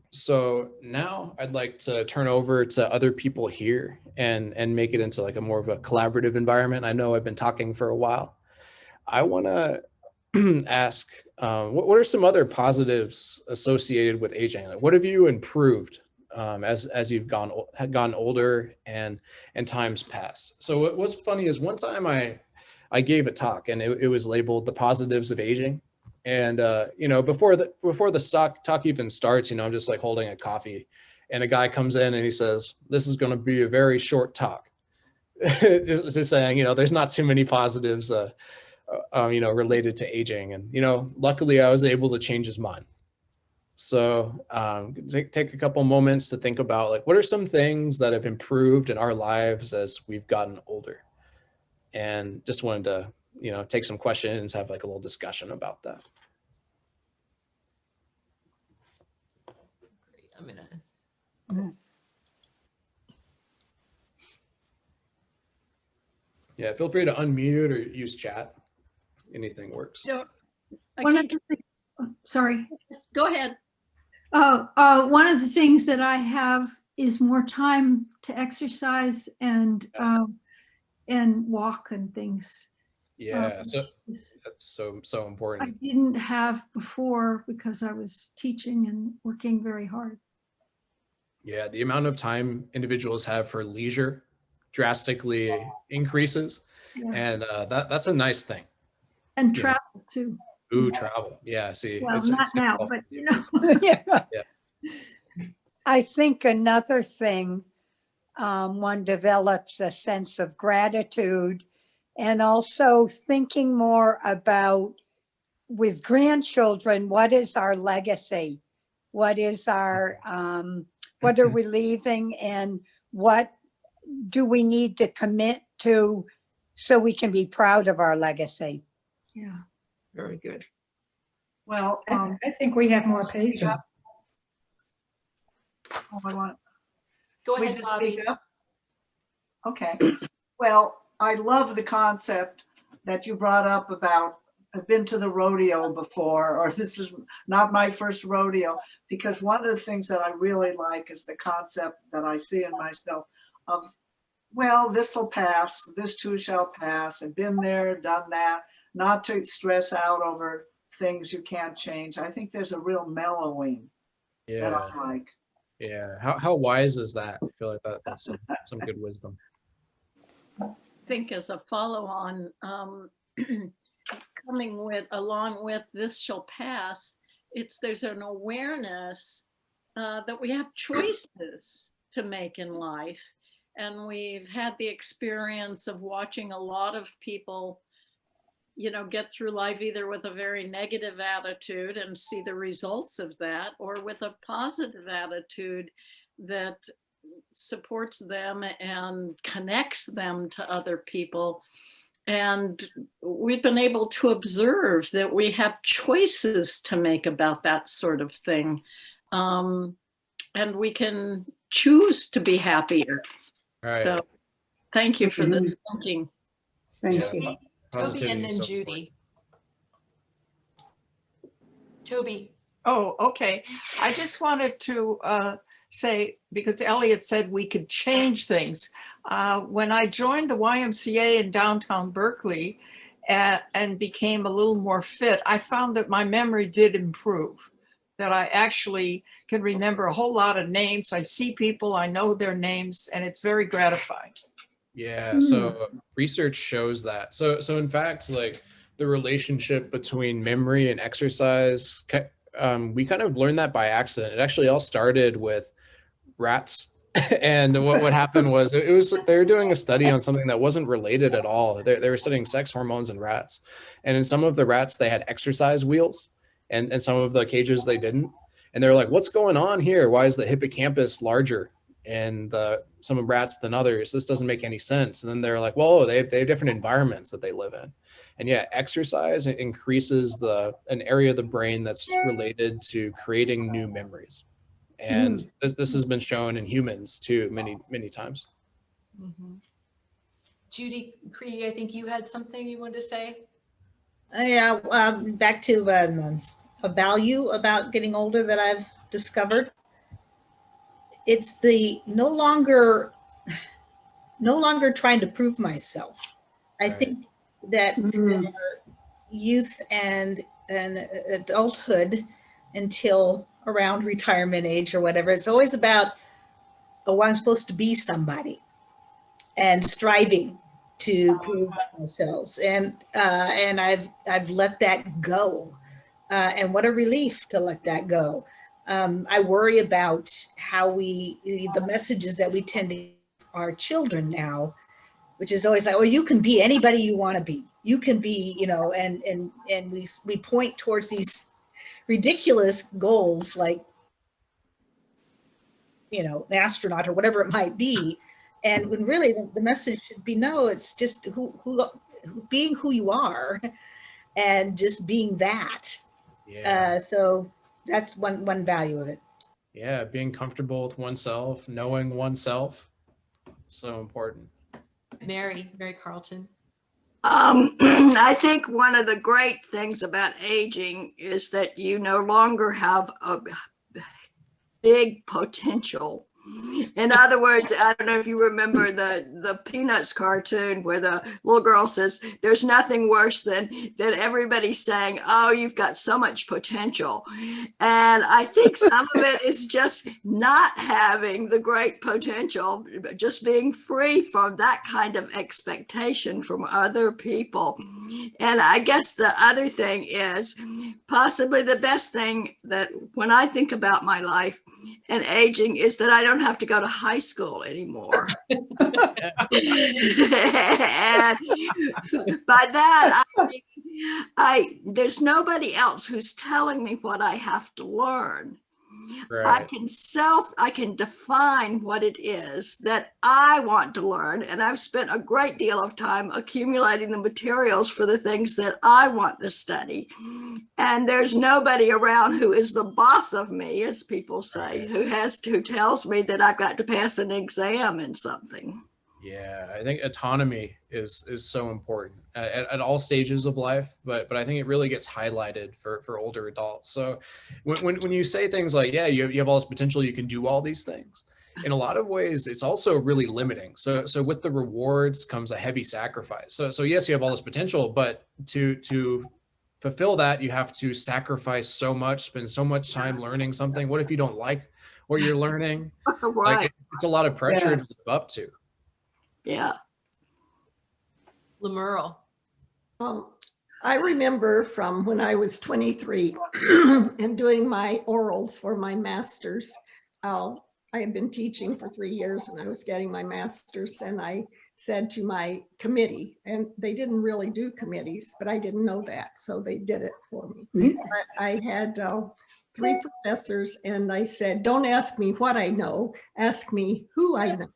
So now I'd like to turn over to other people here and make it into like a more of a collaborative environment. I know I've been talking for a while. I want to ask, what are some other positives associated with aging? Like, what have you improved as you've gone older and times passed? So what's funny is one time I gave a talk, and it was labeled "The Positives of Aging." And you know, before the talk even starts, you know, I'm just like holding a coffee, and a guy comes in and he says, "This is going to be a very short talk." just saying, you know, there's not too many positives you know, related to aging. And, you know, luckily I was able to change his mind. So take a couple moments to think about like, what are some things that have improved in our lives as we've gotten older? And just wanted to, you know, take some questions, have like a little discussion about that. Great. I'm gonna. Yeah, feel free to unmute or use chat. Anything works. Sorry. Go ahead. One of the things that I have is more time to exercise and walk and things. Yeah, so that's so important. I didn't have before because I was teaching and working very hard. Yeah, the amount of time individuals have for leisure drastically increases, Yeah. and that's a nice thing. And travel too. Ooh, travel. Yeah, see. Well, it's not now, difficult. but you know. Yeah. I think another thing, one develops a sense of gratitude, and also thinking more about, with grandchildren, what is our legacy? What is our, what are we leaving, and what do we need to commit to so we can be proud of our legacy? Yeah. Very good. Well, I think we have more patience. Go we ahead, just Bobby. speak up? Okay. Well, I love the concept that you brought up about, I've been to the rodeo before, or this is not my first rodeo, because one of the things that I really like is the concept that I see in myself of, well, this will pass, this too shall pass, and been there, done that, not to stress out over things you can't change. I think there's a real mellowing that I like. Yeah. How wise is that? I feel like that's some good wisdom. I think as a follow-on, coming with, along with this shall pass, there's an awareness that we have choices to make in life. And we've had the experience of watching a lot of people, get through life either with a very negative attitude and see the results of that, or with a positive attitude that supports them and connects them to other people. And we've been able to observe that we have choices to make about that sort of thing. And we can choose to be happier. Right. So thank you for this thinking. Thank you. Toby and Positivity is then so Judy. Toby. Oh, okay. I just wanted to say, because Elliott said we could change things. When I joined the YMCA in downtown Berkeley and became a little more fit, I found that my memory did improve, that I actually can remember a whole lot of names. I see people, I know their names, and it's very gratifying. Yeah, so research shows that. So in fact, like the relationship between memory and exercise, we kind of learned that by accident. It actually all started with rats. And what happened was they were doing a study on something that wasn't related at all. They were studying sex hormones in rats. And in some of the rats, they had exercise wheels, and some of the cages they didn't. And they're like, what's going on here? Why is the hippocampus larger in some rats than others? This doesn't make any sense. And then they're like, well, they have different environments that they live in. And yeah, exercise increases an area of the brain that's related to creating new memories. And this has been shown in humans too, many times. Mm-hmm. Judy Cree, I think you had something you wanted to say. Yeah, back to a value about getting older that I've discovered. It's the no longer trying to prove myself. I think that for youth and adulthood until around retirement age or whatever, it's always about, oh, I'm supposed to be somebody, and striving to prove ourselves. And I've let that go. And what a relief to let that go. I worry about how the messages that we tend to give our children now, which is always like, well, you can be anybody you want to be. You can be, and we point towards these ridiculous goals like, an astronaut or whatever it might be. And when really the message should be, no, it's just being who you are and just being that. Yeah. So that's one value of it. Yeah, being comfortable with oneself, knowing oneself, so important. Mary Carlton. I think one of the great things about aging is that you no longer have a big potential. In other words, I don't know if you remember the Peanuts cartoon where the little girl says, there's nothing worse than everybody saying, oh, you've got so much potential. And I think some of it is just not having the great potential, just being free from that kind of expectation from other people. And I guess the other thing is possibly the best thing that when I think about my life and aging is that I don't have to go to high school anymore. And by that, there's nobody else who's telling me what I have to learn. Right. I can define what it is that I want to learn. And I've spent a great deal of time accumulating the materials for the things that I want to study. And there's nobody around who is the boss of me, as people say, who tells me that I've got to pass an exam in something. Yeah, I think autonomy is so important at all stages of life, but I think it really gets highlighted for older adults. So when you say things like, yeah, you have all this potential, you can do all these things, in a lot of ways, it's also really limiting. So with the rewards comes a heavy sacrifice. So yes, you have all this potential, but to fulfill that, you have to sacrifice so much, spend so much time learning something. What if you don't like what you're learning? Right. Like it's a lot of pressure to live up to. Yeah. Lemural. I remember from when I was 23 and doing my orals for my master's. I had been teaching for 3 years and I was getting my master's, and I said to my committee, and they didn't really do committees, but I didn't know that, so they did it for me. I had 3 professors, and I said, don't ask me what I know, ask me who I know.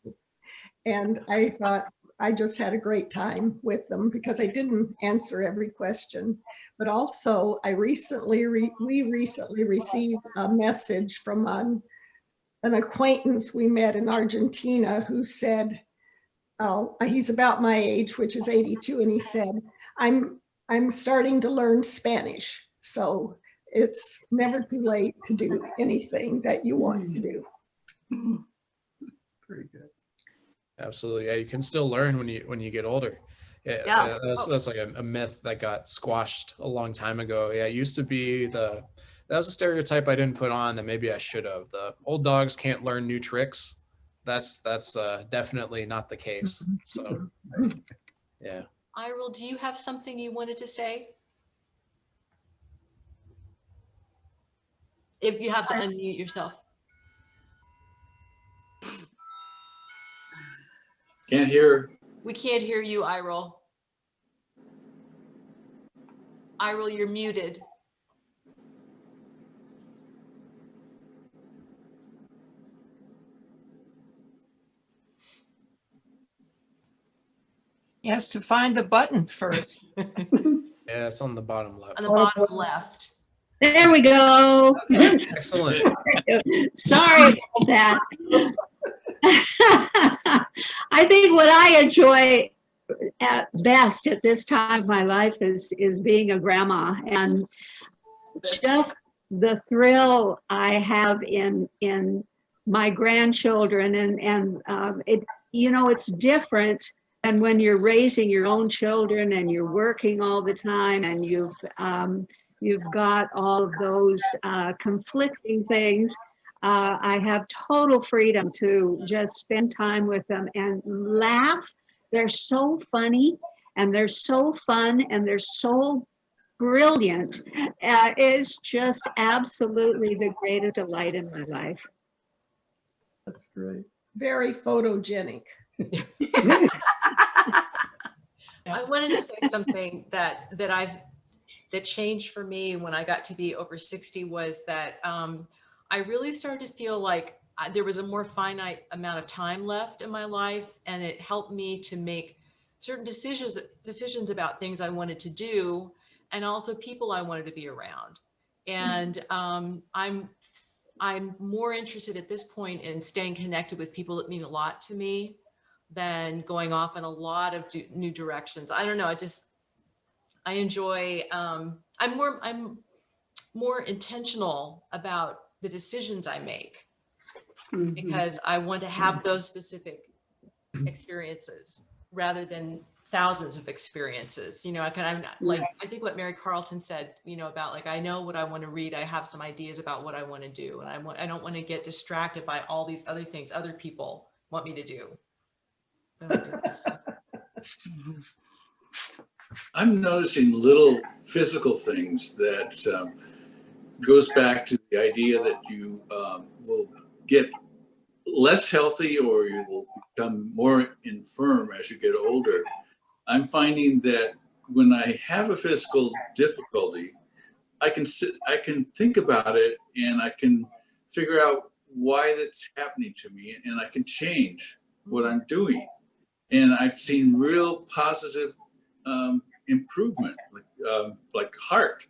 And I thought I just had a great time with them because I didn't answer every question. But also we recently received a message from an acquaintance we met in Argentina who said, he's about my age, which is 82, and he said, I'm starting to learn Spanish. So it's never too late to do anything that you want to do. Pretty good. Absolutely. Yeah, you can still learn when you get older. Yeah, that's like a myth that got squashed a long time ago. Yeah, it used to be that was a stereotype I didn't put on that maybe I should have. The old dogs can't learn new tricks. That's definitely not the case. So yeah. Irel, do you have something you wanted to say? If you have to unmute yourself. Can't hear. We can't hear you, Irel. Irel, you're muted. He has to find the button first. Yeah, it's on the bottom left. On the bottom left. There we go. Excellent. Sorry about that. I think what I enjoy at best at this time of my life is being a grandma, and just the thrill I have in my grandchildren, and it, you know, it's different than when you're raising your own children and you're working all the time and you've got all of those conflicting things. I have total freedom to just spend time with them and laugh. They're so funny and they're so fun and they're so brilliant. It's just absolutely the greatest delight in my life. That's great. Very photogenic. I wanted to say something that changed for me when I got to be over 60 was that I really started to feel like there was a more finite amount of time left in my life, and it helped me to make certain decisions about things I wanted to do, and also people I wanted to be around. And I'm more interested at this point in staying connected with people that mean a lot to me than going off in a lot of new directions. I don't know. I enjoy. I'm more intentional about the decisions I make because I want to have those specific experiences rather than thousands of experiences. You know, I think what Mary Carlton said, you know, about like, I know what I want to read. I have some ideas about what I want to do. And I don't want to get distracted by all these other things other people want me to do. I'm noticing little physical things that goes back to the idea that you will get less healthy or you will become more infirm as you get older. I'm finding that when I have a physical difficulty, I can think about it and I can figure out why that's happening to me, and I can change what I'm doing. And I've seen real positive improvement, like heart,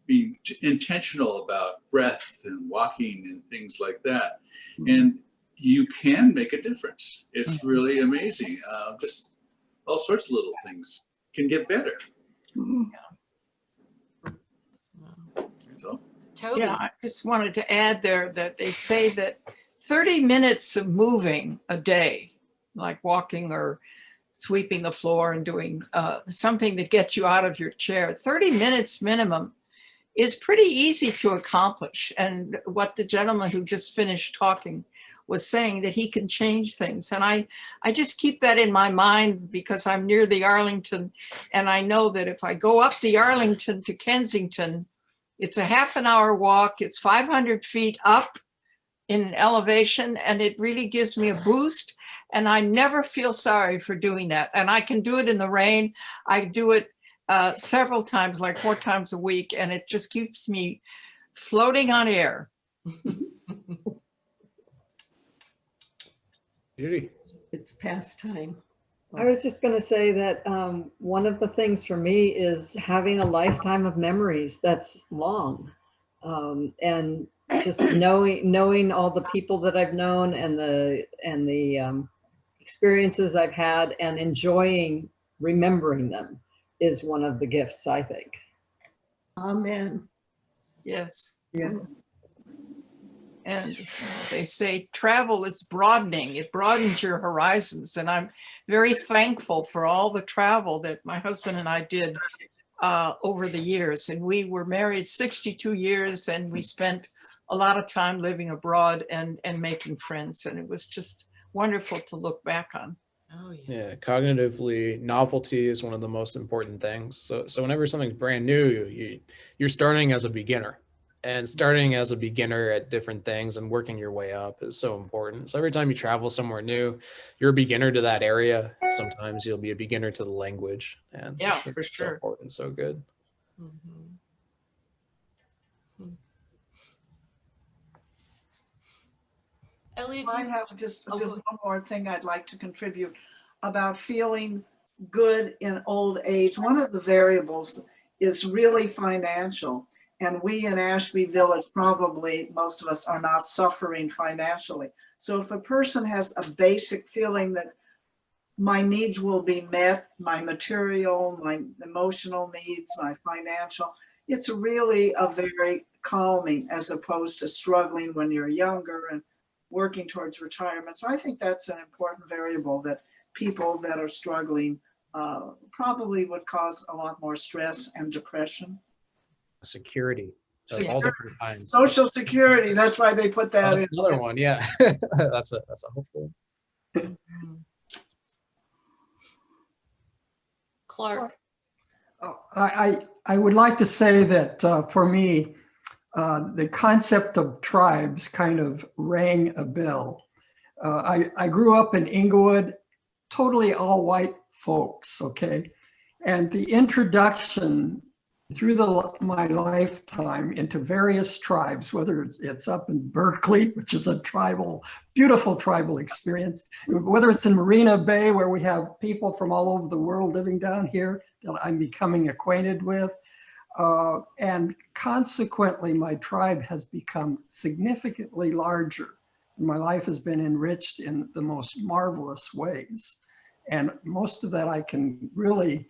being intentional about breath and walking and things like that. And you can make a difference. It's really amazing. Just all sorts of little things can get better. So, Toby. Yeah, I just wanted to add there that they say that 30 minutes of moving a day, like walking or sweeping the floor and doing something that gets you out of your chair, 30 minutes minimum is pretty easy to accomplish. And what the gentleman who just finished talking was saying, that he can change things. And I just keep that in my mind because I'm near the Arlington, and I know that if I go up the Arlington to Kensington, it's a half an hour walk, it's 500 feet up in elevation, and it really gives me a boost. And I never feel sorry for doing that. And I can do it in the rain. I do it several times, like 4 times a week, and it just keeps me floating on air. Judy. It's past time. I was just going to say that one of the things for me is having a lifetime of memories that's long, and just knowing all the people that I've known and the experiences I've had, and enjoying remembering them is one of the gifts, I think. Amen. Yes. Yeah. And they say travel is broadening. It broadens your horizons. And I'm very thankful for all the travel that my husband and I did over the years. And we were married 62 years, and we spent a lot of time living abroad and making friends. And it was just wonderful to look back on. Oh, yeah. Yeah, cognitively, novelty is one of the most important things. So whenever something's brand new, you're starting as a beginner, and starting as a beginner at different things and working your way up is so important. So every time you travel somewhere new, you're a beginner to that area. Sometimes you'll be a beginner to the language, and Yeah, it's for so sure. important, so good. Mhm. Elliott, I have just one more thing I'd like to contribute about feeling good in old age. One of the variables is really financial. And we in Ashby Village, probably most of us are not suffering financially. So if a person has a basic feeling that my needs will be met, my material, my emotional needs, my financial, it's really a very calming, as opposed to struggling when you're younger and working towards retirement. So I think that's an important variable that people that are struggling probably would cause a lot more stress and depression. Security of all different kinds. Social security, that's why they put that in. That's another one, yeah. that's a hopeful. Clark. I would like to say that for me, the concept of tribes kind of rang a bell. I grew up in Inglewood, totally all white folks, okay? And the introduction through my lifetime into various tribes, whether it's up in Berkeley, which is a beautiful tribal experience, whether it's in Marina Bay, where we have people from all over the world living down here that I'm becoming acquainted with. And consequently, my tribe has become significantly larger. My life has been enriched in the most marvelous ways. And most of that I can really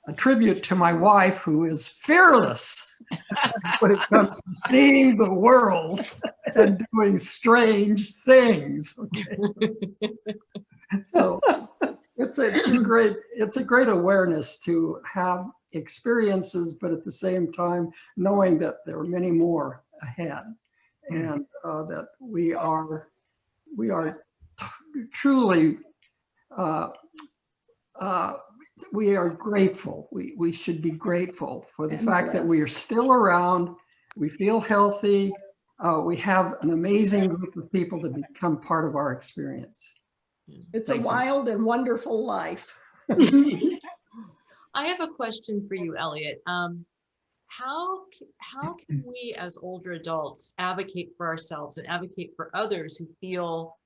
attribute to my wife, who is fearless when it comes to seeing the world and doing strange things. Okay? So it's a great awareness to have experiences, but at the same time knowing that there are many more ahead, and that we are truly we are grateful. We should be grateful for the fact that we are still around. We feel healthy. We have an amazing group of people to become part of our experience. It's a wild and wonderful life. I have a question for you, Elliott. How can we as older adults advocate for ourselves and advocate for others who feel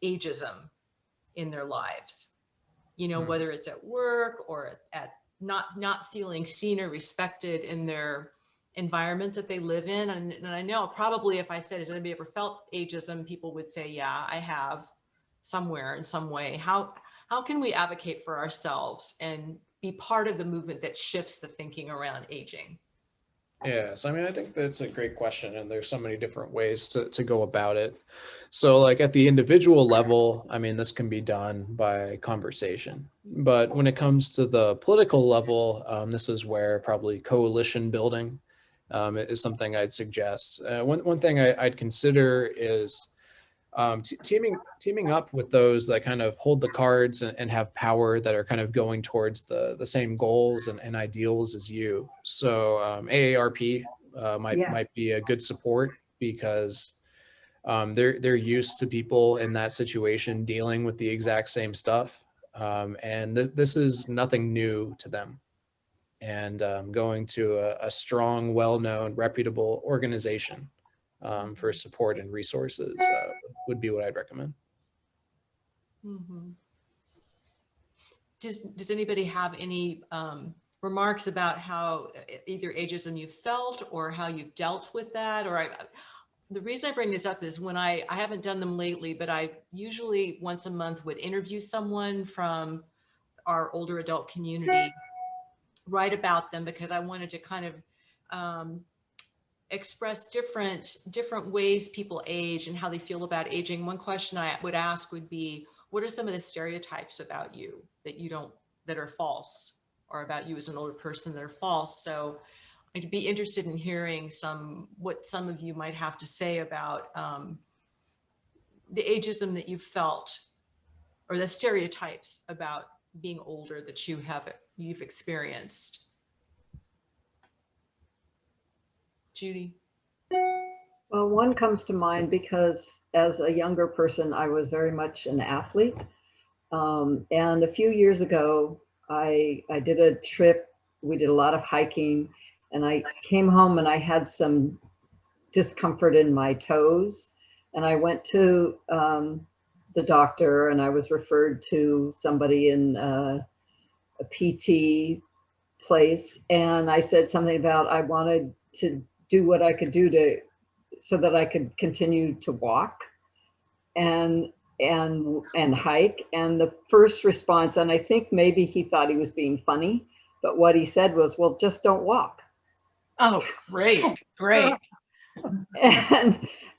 ageism in their lives? You know, whether it's at work or at not feeling seen or respected in their environment that they live in. And I know probably if I said, has anybody ever felt ageism, people would say, yeah, I have, somewhere in some way. How can we advocate for ourselves and be part of the movement that shifts the thinking around aging? Yeah, so I mean, I think that's a great question, and there's so many different ways to go about it. So like at the individual level, I mean, this can be done by conversation. But when it comes to the political level, this is where probably coalition building is something I'd suggest. One thing I'd consider is teaming up with those that kind of hold the cards and have power, that are kind of going towards the same goals and ideals as you. So AARP might be a good support, because they're used to people in that situation dealing with the exact same stuff, and this is nothing new to them. And going to a strong, well-known, reputable organization for support and resources would be what I'd recommend. Mm-hmm. Does anybody have any remarks about how either ageism you felt or how you've dealt with that? Or the reason I bring this up is when I haven't done them lately, but I usually once a month would interview someone from our older adult community, write about them, because I wanted to kind of express different ways people age and how they feel about aging. One question I would ask would be, what are some of the stereotypes about you that are false, or about you as an older person that are false? So I'd be interested in hearing what some of you might have to say about the ageism that you've felt, or the stereotypes about being older that you've experienced. Judy? Well, one comes to mind because as a younger person, I was very much an athlete. And a few years ago, I did a trip. We did a lot of hiking, and I came home and I had some discomfort in my toes. And I went to the doctor, and I was referred to somebody in a PT place. And I said something about I wanted to do what I could do so that I could continue to walk and hike. And the first response, and I think maybe he thought he was being funny, but what he said was, well, just don't walk. Oh, great.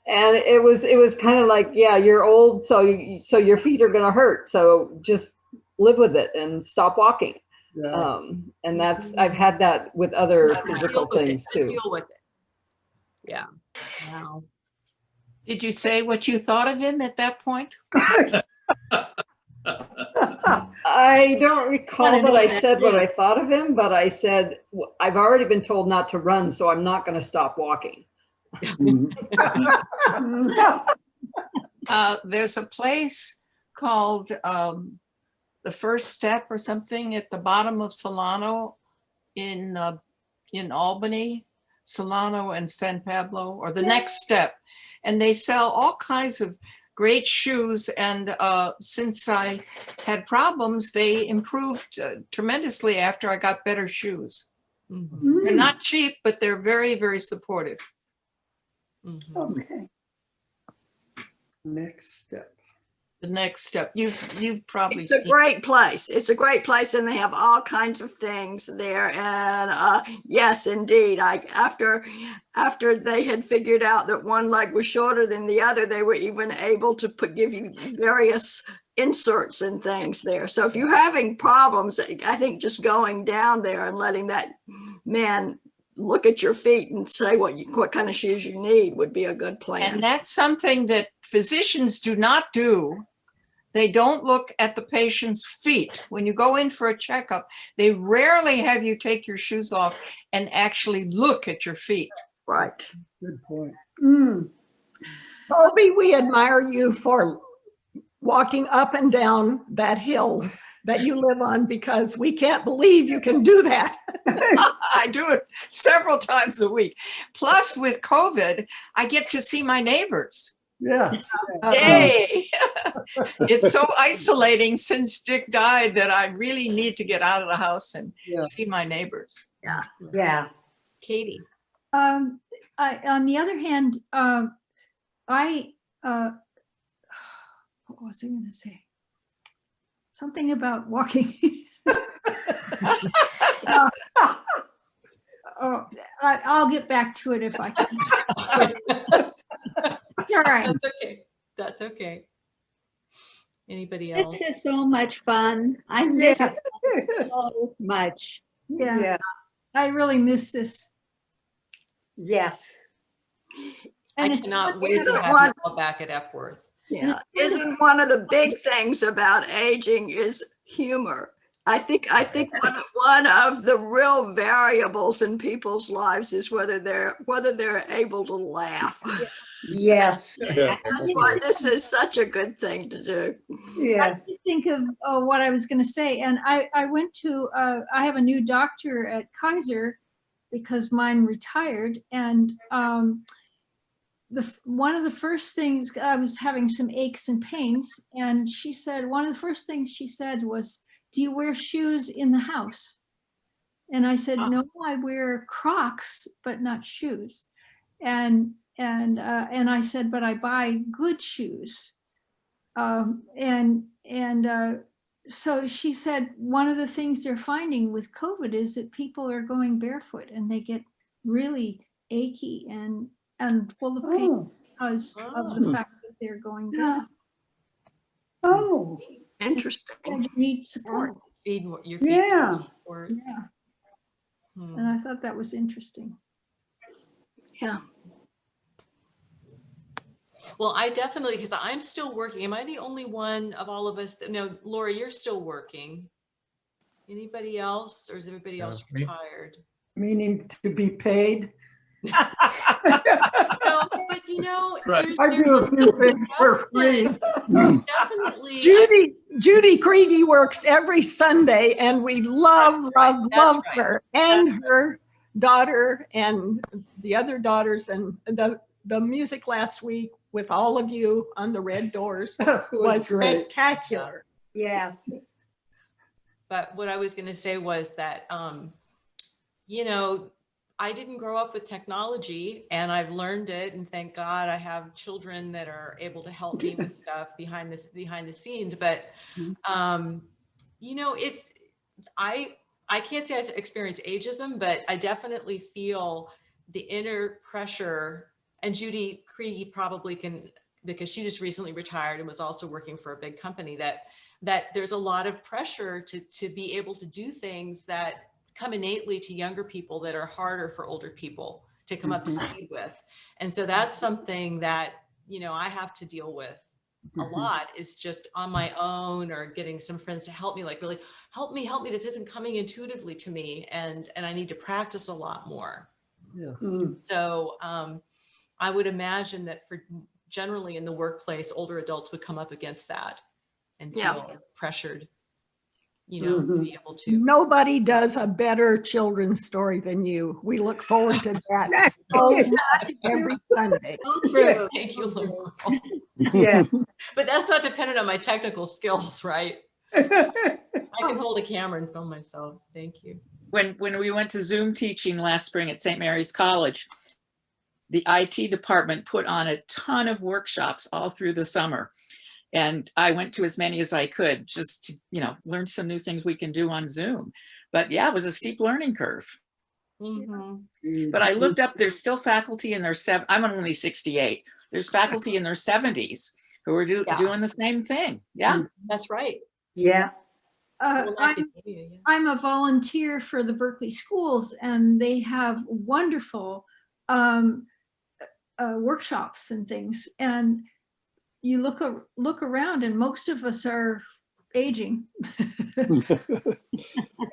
And it was kind of like, yeah, you're old, so your feet are gonna hurt, so just live with it and stop walking. Yeah. And I've had that with other physical things too. Deal with it. Yeah. Wow. Did you say what you thought of him at that point? I don't recall that I said what I thought of him, but I said, I've already been told not to run, so I'm not going to stop walking. There's a place called The First Step or something at the bottom of Solano in Albany, Solano and San Pablo, or The Next Step. And they sell all kinds of great shoes. And since I had problems, they improved tremendously after I got better shoes. Mm-hmm. They're not cheap, but they're very, very supportive. Mm-hmm. Okay. Next step. The Next Step. You've probably It's a great place. It's a great place, and they have all kinds of things there. And yes, indeed, after they had figured out that one leg was shorter than the other, they were even able to give you various inserts and things there. So if you're having problems, I think just going down there and letting that man look at your feet and say what kind of shoes you need would be a good plan. And that's something that physicians do not do. They don't look at the patient's feet. When you go in for a checkup, they rarely have you take your shoes off and actually look at your feet. Right. Good point. Toby, we admire you for walking up and down that hill that you live on, because we can't believe you can do that. I do it several times a week. Plus, with COVID, I get to see my neighbors. Yes. Yay! It's so isolating since Dick died that I really need to get out of the house and see my neighbors. Yeah. Yeah. Katie? On the other hand, what was I going to say? Something about walking. I'll get back to it if I can. All right. That's okay. That's okay. Anybody else? This is so much fun. I miss it so much. Yeah. I really miss this. Yes. I And cannot wait to have you all back at Epworth. Yeah, isn't one of the big things about aging is humor. I think one of the real variables in people's lives is whether they're able to laugh. Yes. That's why this is such a good thing to do. Yeah. I did think of what I was going to say, and I went to I have a new doctor at Kaiser because mine retired, and one of the first things, I was having some aches and pains, and she said, one of the first things she said was, "Do you wear shoes in the house?" And I said, "No, I wear Crocs, but not shoes." And I said, "But I buy good shoes." So she said, one of the things they're finding with COVID is that people are going barefoot and they get really achy and full of pain because of the fact that they're going barefoot. Oh, interesting. And you need support. Your feet yeah. need support. Yeah. And I thought that was interesting. Yeah. Well, I definitely, because I'm still working. Am I the only one of all of us that, no, Laura, you're still working. Anybody else, or is everybody else retired? Meaning to be paid? No, but you know, Right. I do a few things for free. Definitely. Judy Kriege works every Sunday, and we love her and her daughter and the other daughters, and the music last week with all of you on the Red Doors was spectacular. Yes. But what I was going to say was that, you know, I didn't grow up with technology, and I've learned it, and thank God I have children that are able to help me with stuff behind the scenes. But you know, I can't say I experienced ageism, but I definitely feel the inner pressure. And Judy Kriege probably can, because she just recently retired and was also working for a big company, that there's a lot of pressure to be able to do things that come innately to younger people that are harder for older people to come up to speed with. And so that's something that, you know, I have to deal with a lot, is just on my own, or getting some friends to help me, like, really help me, this isn't coming intuitively to me, and I need to practice a lot more. Yes. So I would imagine that for generally in the workplace, older adults would come up against that and feel pressured, you know, to be able to. Nobody does a better children's story than you. We look forward to that so much every Sunday. True. Thank you, Laurel. Yeah. But that's not dependent on my technical skills, right? I can hold a camera and film myself. Thank you. When we went to Zoom teaching last spring at St. Mary's College, the IT department put on a ton of workshops all through the summer. And I went to as many as I could, just to, you know, learn some new things we can do on Zoom. But yeah, it was a steep learning curve. But I looked up, there's still faculty in their I'm only 68. There's faculty in their 70s who are doing the same thing. Yeah, that's right. Yeah. I'm a volunteer for the Berkeley schools, and they have wonderful workshops and things. And you look around, and most of us are aging,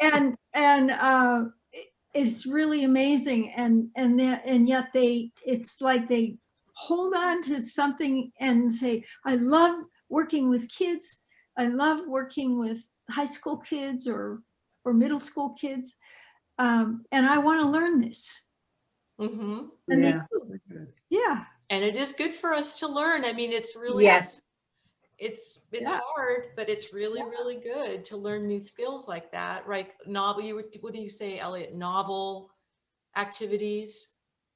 and it's really amazing. And yet it's like they hold on to something and say, "I love working with kids. I love working with high school kids or middle school kids, and I want to learn this." And they do. Yeah. And it is good for us to learn. I mean, it's really, it's hard, but it's really, really good to learn new skills like that, right? What do you say, Elliott? Novel activities,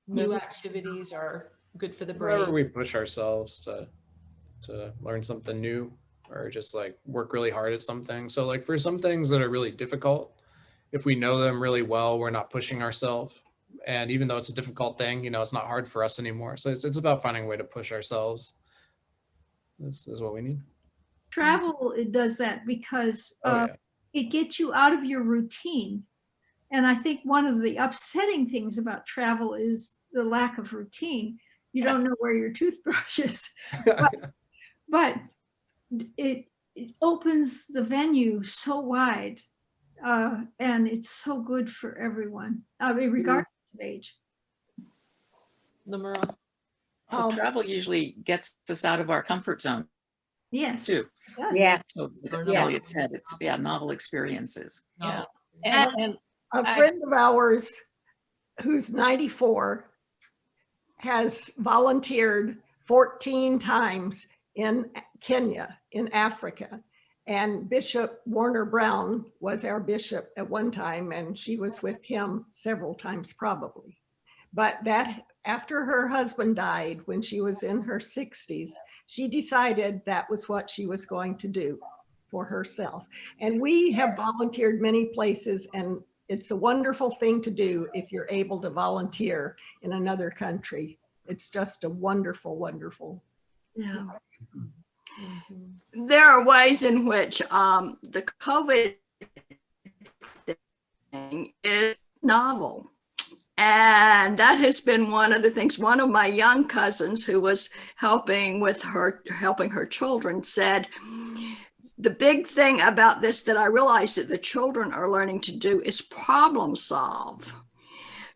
new activities are good for the brain. Whenever we push ourselves to learn something new, or just like work really hard at something. So like for some things that are really difficult, if we know them really well, we're not pushing ourselves. And even though it's a difficult thing, you know, it's not hard for us anymore. So it's about finding a way to push ourselves. This is what we need. Travel, it does that because it gets you out of your routine. And I think one of the upsetting things about travel is the lack of routine. You don't know where your toothbrush is. but it opens the venue so wide, and it's so good for everyone, regardless of age. Lamura? Well, travel usually gets us out of our comfort zone Yes. too. Yeah. So, Yeah. Elliott said it's novel experiences. Yeah. And a friend of ours who's 94 has volunteered 14 times in Kenya, in Africa. And Bishop Warner Brown was our bishop at one time, and she was with him several times probably. But that after her husband died when she was in her 60s, she decided that was what she was going to do for herself. And we have volunteered many places, and it's a wonderful thing to do if you're able to volunteer in another country. It's just a wonderful, wonderful. Yeah. There are ways in which the COVID thing is novel. And that has been one of the things. One of my young cousins who was helping her children said, the big thing about this that I realized that the children are learning to do is problem solve.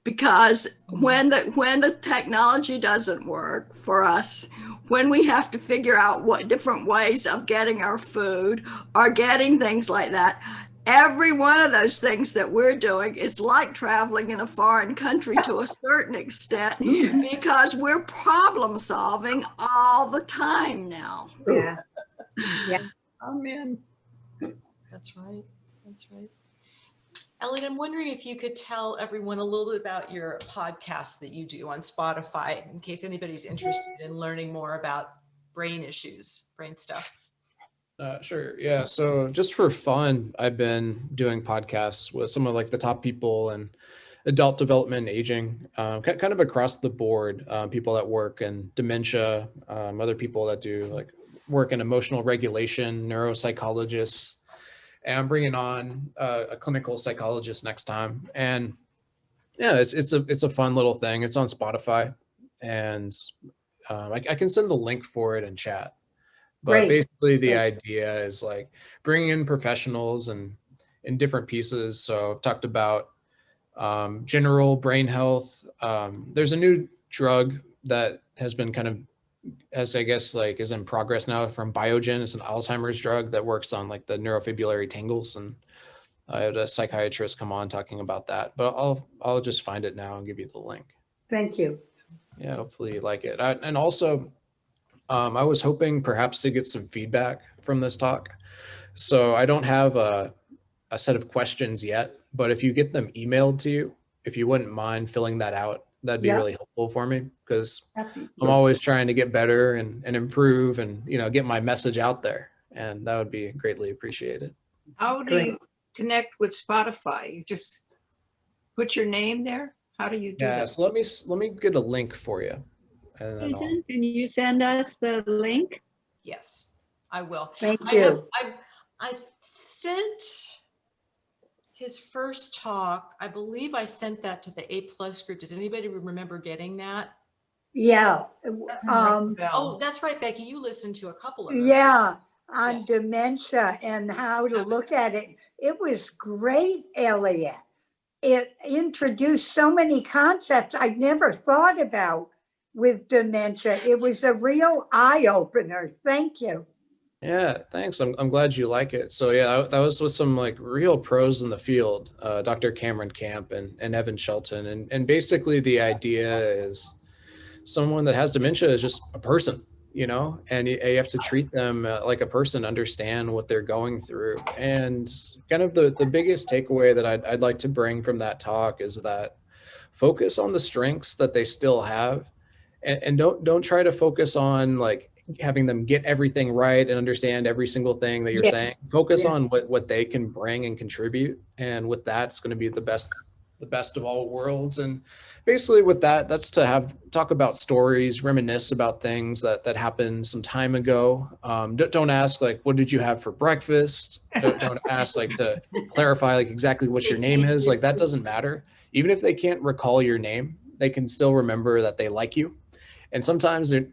Because when the technology doesn't work for us, when we have to figure out what different ways of getting our food or getting things like that, every one of those things that we're doing is like traveling in a foreign country to a certain extent, because we're problem solving all the time now. Yeah. Yeah. Amen. That's right. That's right. Elliott, I'm wondering if you could tell everyone a little bit about your podcast that you do on Spotify, in case anybody's interested in learning more about brain issues, brain stuff. Sure. Yeah. So just for fun, I've been doing podcasts with some of like the top people in adult development and aging, kind of across the board, people that work in dementia, other people that do like work in emotional regulation, neuropsychologists. And I'm bringing on a clinical psychologist next time. And yeah, it's a fun little thing. It's on Spotify, and I can send the link for it in chat. But Great. basically the idea is like bringing in professionals and in different pieces. So I've talked about general brain health. There's a new drug that has been kind of, as I guess like is in progress now from Biogen. It's an Alzheimer's drug that works on like the neurofibrillary tangles. And I had a psychiatrist come on talking about that, but I'll just find it now and give you the link. Thank you. Yeah, hopefully you like it. And also, I was hoping perhaps to get some feedback from this talk. So I don't have a set of questions yet, but if you get them emailed to you, if you wouldn't mind filling that out, that'd be really helpful for me, because I'm always trying to get better and improve and, get my message out there. And that would be greatly appreciated. How do you connect with Spotify? You just put your name there? How do you do that? So let me get a link for you. And then Susan, can you send us the link? Yes, I will. Thank you. I sent his first talk. I believe I sent that to the A+ group. Does anybody remember getting that? Yeah. Oh, that's right, Becky. You listened to a couple of them. Yeah, on dementia and how to look at it. It was great, Elliott. It introduced so many concepts I'd never thought about with dementia. It was a real eye-opener. Thank you. Yeah, thanks. I'm glad you like it. So yeah, that was with some like real pros in the field, Dr. Cameron Camp and Evan Shelton. And basically the idea is someone that has dementia is just a person, and you have to treat them like a person, understand what they're going through. And kind of the biggest takeaway that I'd like to bring from that talk is that focus on the strengths that they still have, and don't try to focus on like having them get everything right and understand every single thing that you're saying. Focus on what they can bring and contribute. And with that, it's going to be the best of all worlds. And basically with that, that's to talk about stories, reminisce about things that happened some time ago. Don't ask like, what did you have for breakfast? Don't ask like to clarify like exactly what your name is. Like that doesn't matter. Even if they can't recall your name, they can still remember that they like you. And sometimes you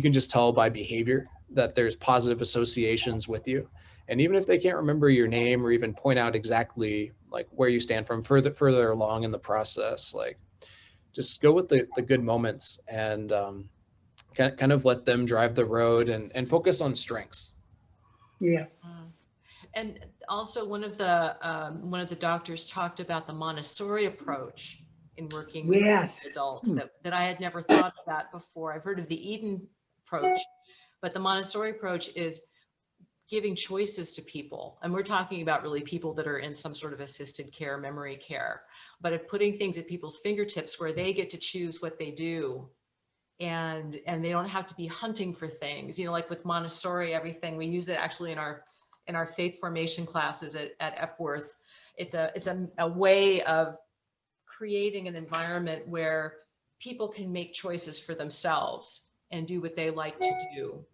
can just tell by behavior that there's positive associations with you. And even if they can't remember your name or even point out exactly like where you stand from further along in the process, like just go with the good moments and kind of let them drive the road and focus on strengths. Yeah. And also one of the doctors talked about the Montessori approach in working with Yes. adults that I had never thought about before. I've heard of the Eden approach, but the Montessori approach is giving choices to people. And we're talking about really people that are in some sort of assisted care, memory care, but of putting things at people's fingertips where they get to choose what they do. And they don't have to be hunting for things, you know, like with Montessori, everything we use it actually in our faith formation classes at Epworth. It's a way of creating an environment where people can make choices for themselves and do what they like to do.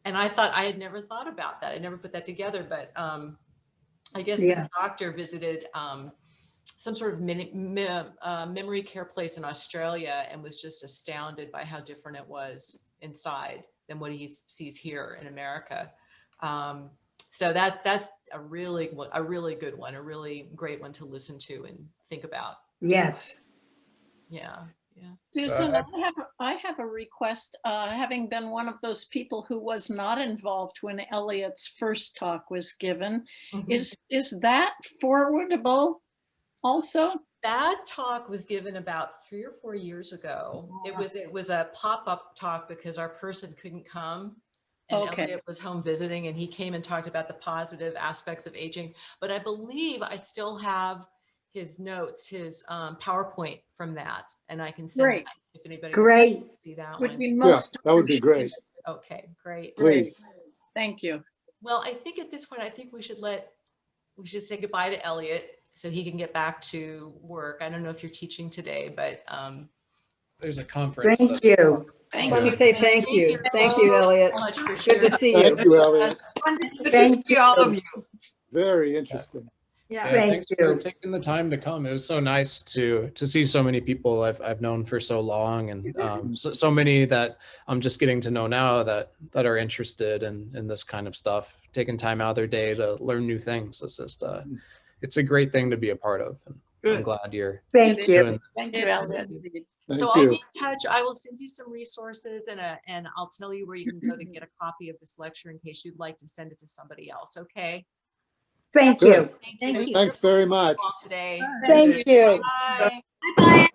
And I thought I had never thought about that. I never put that together, but I guess this doctor visited some sort of memory care place in Australia and was just astounded by how different it was inside than what he sees here in America. So that's a really good one, a really great one to listen to and think about. Yes. Yeah. Yeah. Susan, I have a request. Having been one of those people who was not involved when Elliott's first talk was given, is that forwardable also? That talk was given about 3 or 4 years ago. It was a pop-up talk because our person couldn't come. And Elliott was home visiting, and he came and talked about the positive aspects of aging. But I believe I still have his notes, his PowerPoint from that, and I can send that if anybody wants to see that Would one. be most that would be great. Okay, great. Please. Thank you. Well, I think at this point, I think we should say goodbye to Elliott so he can get back to work. I don't know if you're teaching today, but there's a conference. Thank you. Let me say thank you. Thank you, Elliott. Good to see you. Thank you, Elliott. Good to see all of you. Very interesting. Yeah. Thanks for taking the time to come. It was so nice to see so many people I've known for so long, and so many that I'm just getting to know now that are interested in this kind of stuff, taking time out of their day to learn new things. It's just it's a great thing to be a part of. And I'm glad you're Thank you. doing Thank you, Elliott. So I'll be in touch. I will send you some resources and I'll tell you where you can go to get a copy of this lecture in case you'd like to send it to somebody else. Okay. Thank you. Thank you. Thanks very much. Today. Thank you. Bye. Bye.